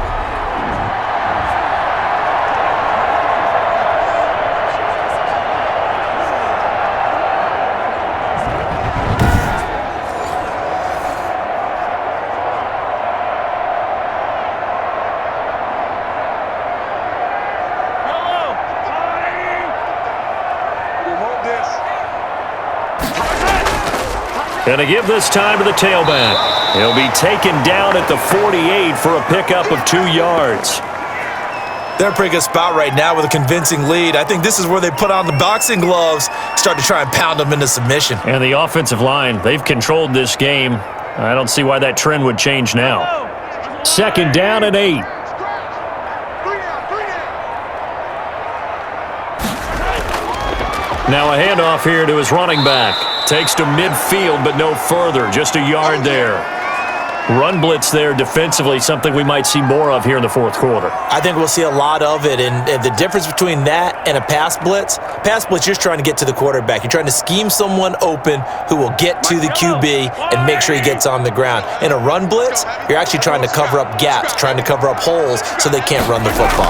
And to give this time to the tailback. He'll be taken down at the 48 for a pickup of 2 yards. They're in a pretty good spot right now with a convincing lead. I think this is where they put on the boxing gloves, start to try and pound them into submission. And the offensive line, they've controlled this game. I don't see why that trend would change now. 2nd down and 8. Now a handoff here to his running back. Takes to midfield, but no further. Just a yard there. Run blitz there defensively, something we might see more of here in the 4th quarter. I think we'll see a lot of it, and the difference between that and a pass blitz, you're just trying to get to the quarterback. You're trying to scheme someone open who will get to the QB and make sure he gets on the ground. In a run blitz, you're actually trying to cover up gaps, trying to cover up holes so they can't run the football.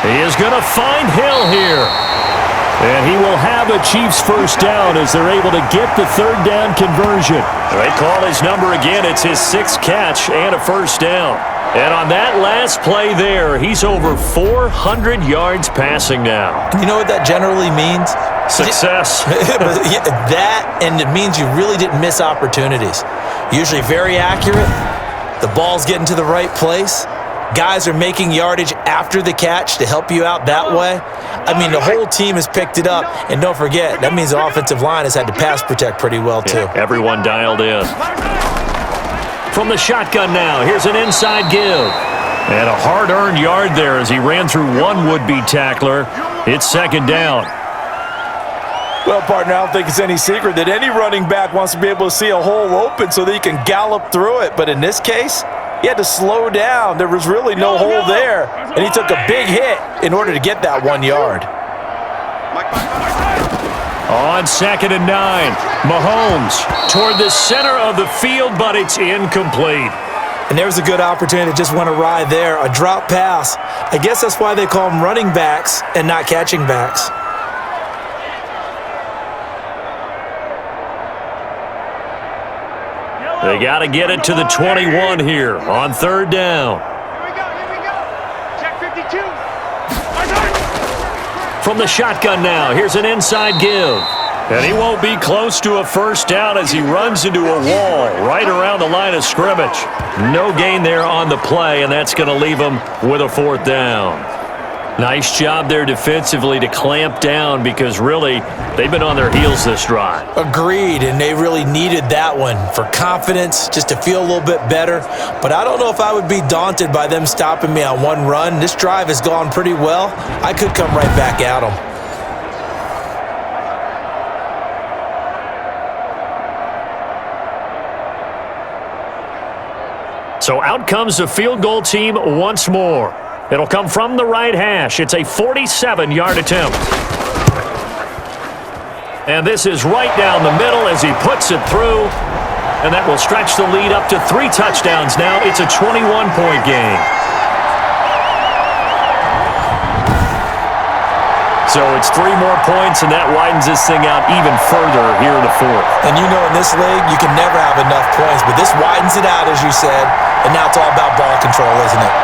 He is going to find Hill here. And he will have a Chiefs first down as they're able to get the 3rd down conversion. They call his number again. It's his 6th catch and a first down. And on that last play there, he's over 400 yards passing now. You know what that generally means? Success. That, and it means you really didn't miss opportunities. Usually very accurate. The ball's getting to the right place. Guys are making yardage after the catch to help you out that way. I mean, the whole team has picked it up. And don't forget, that means the offensive line has had to pass protect pretty well, too. Yeah, everyone dialed in. From the shotgun now, here's an inside give. And a hard-earned yard there as he ran through one would-be tackler. It's 2nd down. Well, partner, I don't think it's any secret that any running back wants to be able to see a hole open so that he can gallop through it. But in this case, he had to slow down. There was really no hole there, and he took a big hit in order to get that 1 yard. On 2nd and 9, Mahomes toward the center of the field, but it's incomplete. And there was a good opportunity that just went awry there, a drop pass. I guess that's why they call them running backs and not catching backs. They got to get it to the 21 here on 3rd down. Here we go. Check 52. From the shotgun now, here's an inside give. And he won't be close to a first down as he runs into a wall right around the line of scrimmage. No gain there on the play, and that's going to leave him with a 4th down. Nice job there defensively to clamp down because really they've been on their heels this drive. Agreed, and they really needed that one for confidence, just to feel a little bit better. But I don't know if I would be daunted by them stopping me on one run. This drive has gone pretty well. I could come right back at them. So out comes the field goal team once more. It'll come from the right hash. It's a 47-yard attempt. And this is right down the middle as he puts it through. And that will stretch the lead up to 3 touchdowns now. It's a 21-point game. So it's 3 more points, and that widens this thing out even further here in the 4th. And you know in this league, you can never have enough points, but this widens it out, as you said, and now it's all about ball control, isn't it?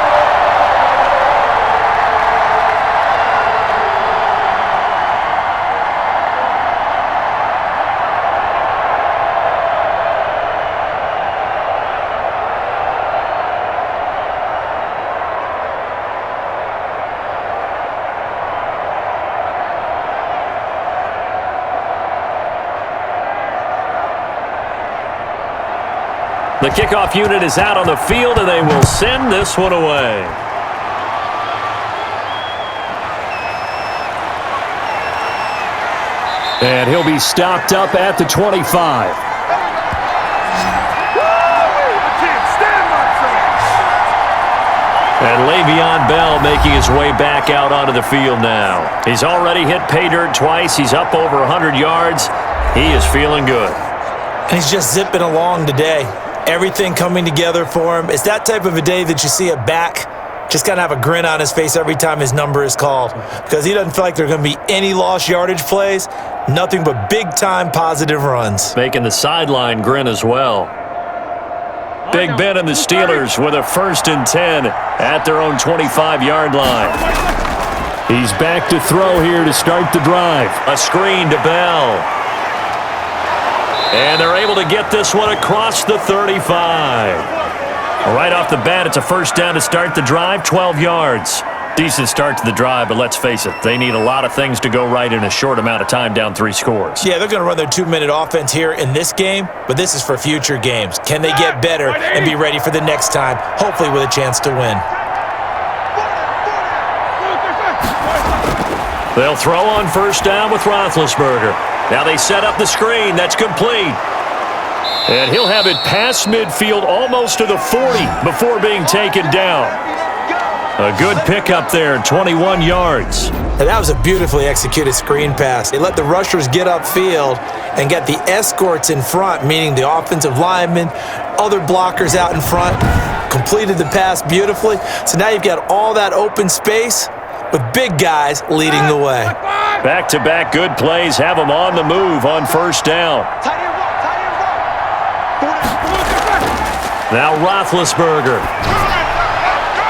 The kickoff unit is out on the field, and they will send this one away. And he'll be stopped up at the 25. And Le'Veon Bell making his way back out onto the field now. He's already hit pay dirt twice. He's up over 100 yards. He is feeling good. And he's just zipping along today. Everything coming together for him. It's that type of a day that you see a back just kind of have a grin on his face every time his number is called, because he doesn't feel like there are going to be any lost yardage plays, nothing but big-time positive runs. Making the sideline grin as well. Big Ben and the Steelers with a 1st and 10 at their own 25-yard line. He's back to throw here to start the drive. A screen to Bell. And they're able to get this one across the 35. Right off the bat, it's a first down to start the drive, 12 yards. Decent start to the drive, but let's face it, they need a lot of things to go right in a short amount of time, down 3 scores. Yeah, they're going to run their 2-minute offense here in this game, but this is for future games. Can they get better and be ready for the next time, hopefully with a chance to win? They'll throw on first down with Roethlisberger. Now they set up the screen. That's complete. And he'll have it past midfield almost to the 40 before being taken down. A good pickup there, 21 yards. And that was a beautifully executed screen pass. They let the rushers get upfield and get the escorts in front, meaning the offensive linemen, other blockers out in front, completed the pass beautifully. So now you've got all that open space with big guys leading the way. Back-to-back good plays have them on the move on first down. Now Roethlisberger.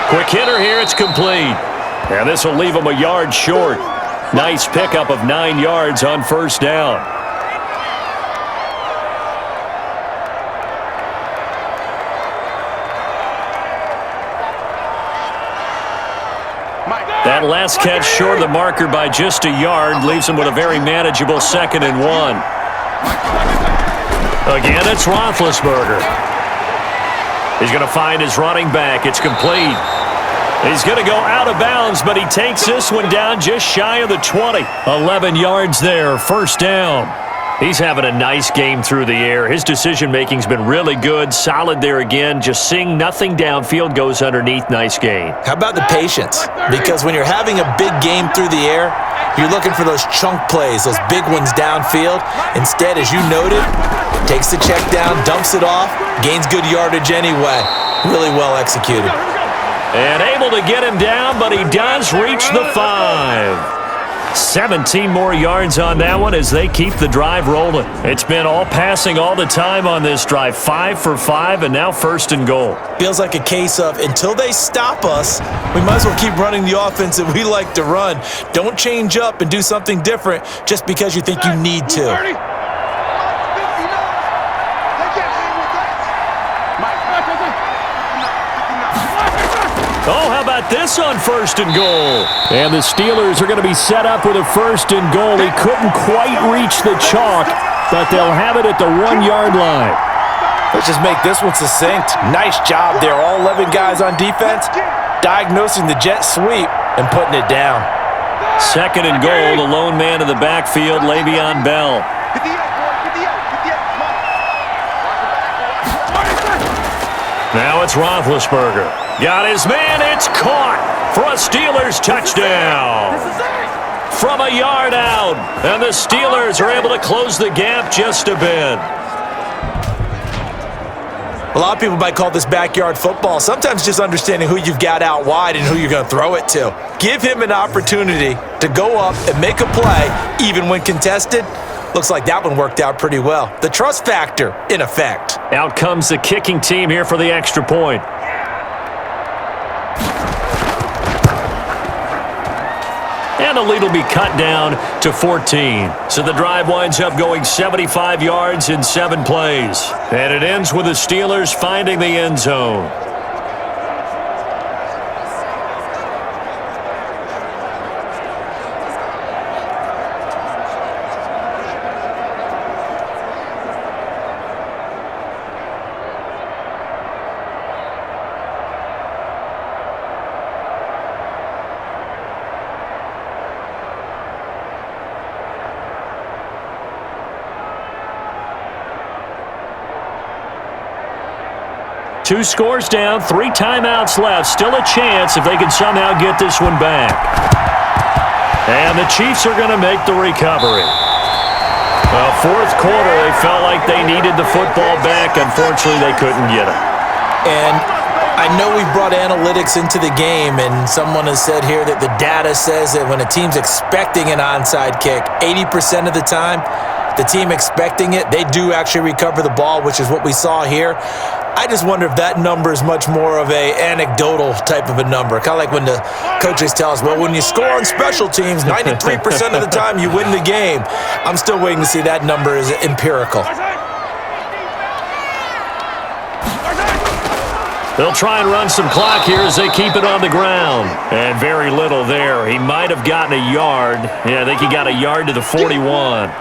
Quick hitter here, it's complete. And this will leave him a yard short. Nice pickup of 9 yards on first down. That last catch short of the marker by just a yard leaves him with a very manageable 2nd and 1. Again, it's Roethlisberger. He's going to find his running back. It's complete. He's going to go out of bounds, but he takes this one down just shy of the 20. 11 yards there, first down. He's having a nice game through the air. His decision-making's been really good, solid there again. Just seeing nothing downfield goes underneath. Nice gain. How about the patience? Because when you're having a big game through the air, you're looking for those chunk plays, those big ones downfield. Instead, as you noted, takes the check down, dumps it off, gains good yardage anyway. Really well executed. And able to get him down, but he does reach the 5. 17 more yards on that one as they keep the drive rolling. It's been all passing all the time on this drive. 5 for 5, and now 1st and goal. Feels like a case of until they stop us, we might as well keep running the offense that we like to run. Don't change up and do something different just because you think you need to. Oh, how about this on 1st and goal? And the Steelers are going to be set up with a 1st and goal. He couldn't quite reach the chalk, but they'll have it at the 1-yard line. Let's just make this one succinct. Nice job there. All 11 guys on defense, diagnosing the jet sweep and putting it down. 2nd and goal, the lone man in the backfield, Le'Veon Bell. Now it's Roethlisberger. Got his man, it's caught for a Steelers touchdown. From a yard out, and the Steelers are able to close the gap just a bit. A lot of people might call this backyard football. Sometimes just understanding who you've got out wide and who you're going to throw it to. Give him an opportunity to go up and make a play, even when contested. Looks like that one worked out pretty well. The trust factor, in effect. Out comes the kicking team here for the extra point. And the lead will be cut down to 14. So the drive winds up going 75 yards in 7 plays. And it ends with the Steelers finding the end zone. Two scores down, 3 timeouts left. Still a chance if they can somehow get this one back. And the Chiefs are going to make the recovery. Well, 4th quarter, they felt like they needed the football back. Unfortunately, they couldn't get it. And I know we've brought analytics into the game, and someone has said here that the data says that when a team's expecting an onside kick, 80% of the time, the team expecting it, they do actually recover the ball, which is what we saw here. I just wonder if that number is much more of a anecdotal type of a number. Kind of like when the coaches tell us, well, when you score on special teams, 93% of the time you win the game. I'm still waiting to see that number is empirical. They'll try and run some clock here as they keep it on the ground. And very little there. He might have gotten a yard. Yeah, I think he got a yard to the 41.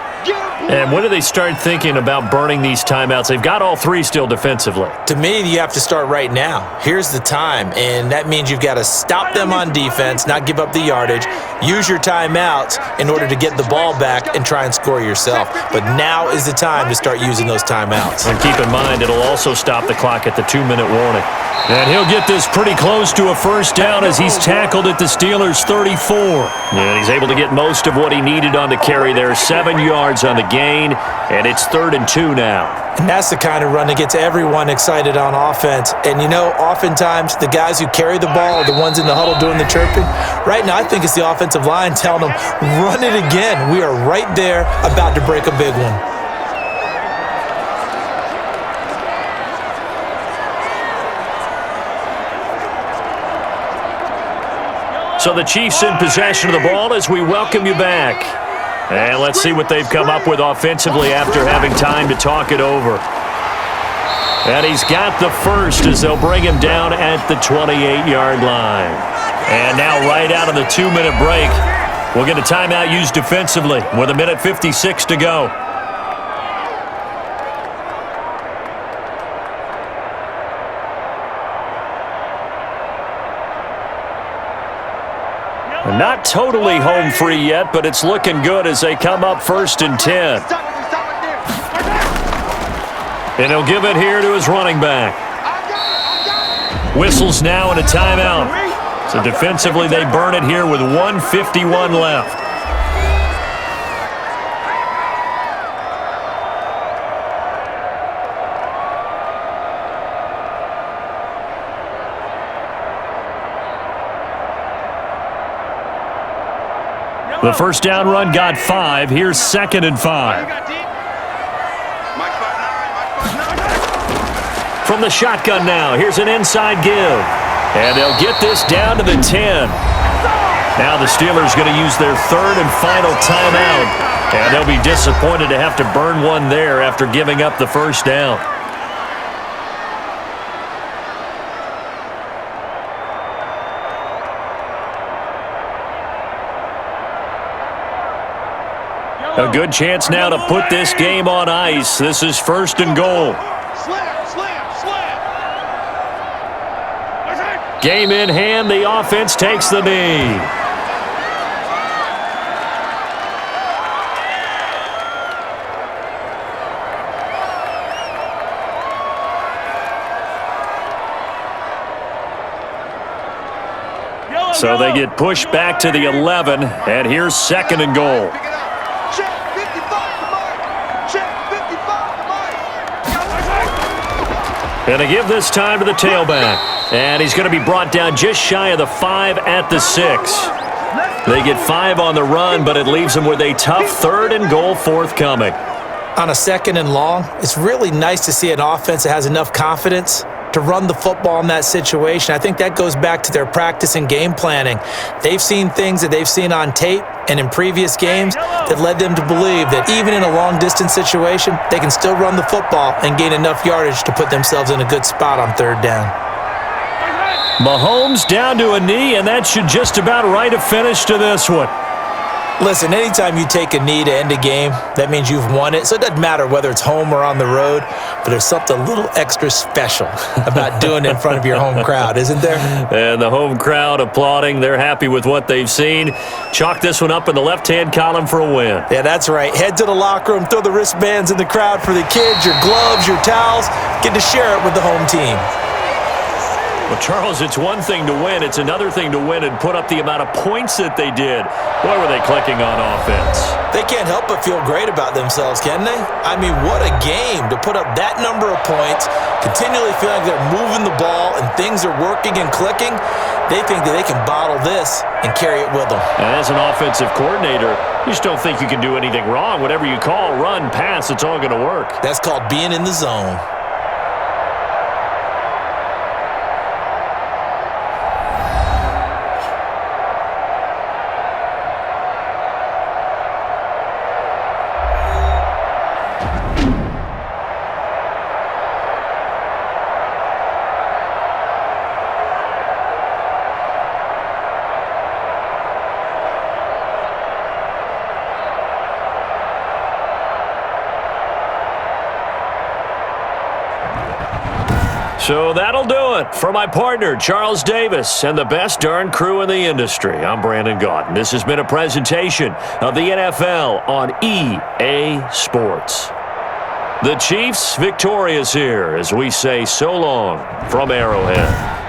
And when do they start thinking about burning these timeouts? They've got all three still defensively. To me, you have to start right now. Here's the time, and that means you've got to stop them on defense, not give up the yardage, use your timeouts in order to get the ball back and try and score yourself. But now is the time to start using those timeouts. And keep in mind, it'll also stop the clock at the 2-minute warning. And he'll get this pretty close to a first down as he's tackled at the Steelers' 34. And he's able to get most of what he needed on the carry there. 7 yards on the gain, and it's 3rd and 2 now. And that's the kind of run that gets everyone excited on offense. And, you know, oftentimes the guys who carry the ball are the ones in the huddle doing the chirping. Right now, I think it's the offensive line telling them, run it again. We are right there about to break a big one. So the Chiefs in possession of the ball as we welcome you back. And let's see what they've come up with offensively after having time to talk it over. And he's got the first as they'll bring him down at the 28-yard line. And now right out of the 2-minute break, we'll get a timeout used defensively with 1:56 to go. Not totally home free yet, but it's looking good as they come up 1st and 10. And he'll give it here to his running back. Whistles now and a timeout. So defensively they burn it here with 1:51 left. The first down run got 5. Here's 2nd and 5. From the shotgun now, here's an inside give. And they'll get this down to the 10. Now the Steelers going to use their 3rd and final timeout. And they'll be disappointed to have to burn one there after giving up the first down. A good chance now to put this game on ice. This is 1st and goal. Game in hand. The offense takes the knee. So they get pushed back to the 11, and here's 2nd and goal. And they give this time to the tailback. And he's going to be brought down just shy of the 5 at the 6. They get 5 on the run, but it leaves them with a tough 3rd and goal forthcoming. On a 2nd and long, it's really nice to see an offense that has enough confidence to run the football in that situation. I think that goes back to their practice and game planning. They've seen things that they've seen on tape and in previous games that led them to believe that even in a long-distance situation, they can still run the football and gain enough yardage to put themselves in a good spot on 3rd down. Mahomes down to a knee, and that should just about write a finish to this one. Listen, anytime you take a knee to end a game, that means you've won it. So it doesn't matter whether it's home or on the road, but there's something a little extra special about doing it in front of your home crowd, isn't there? And the home crowd applauding. They're happy with what they've seen. Chalk this one up in the left-hand column for a win. Yeah, that's right. Head to the locker room, throw the wristbands in the crowd for the kids, your gloves, your towels. Get to share it with the home team. Well, Charles, it's one thing to win. It's another thing to win and put up the amount of points that they did. Boy, were they clicking on offense. They can't help but feel great about themselves, can they? I mean, what a game to put up that number of points, continually feel like they're moving the ball and things are working and clicking. They think that they can bottle this and carry it with them. And as an offensive coordinator, you just don't think you can do anything wrong. Whatever you call, run, pass, it's all going to work. That's called being in the zone. So that'll do it. For my partner, Charles Davis, and the best darn crew in the industry, I'm Brandon Gaudin. This has been a presentation of the NFL on EA Sports. The Chiefs victorious here as we say so long from Arrowhead.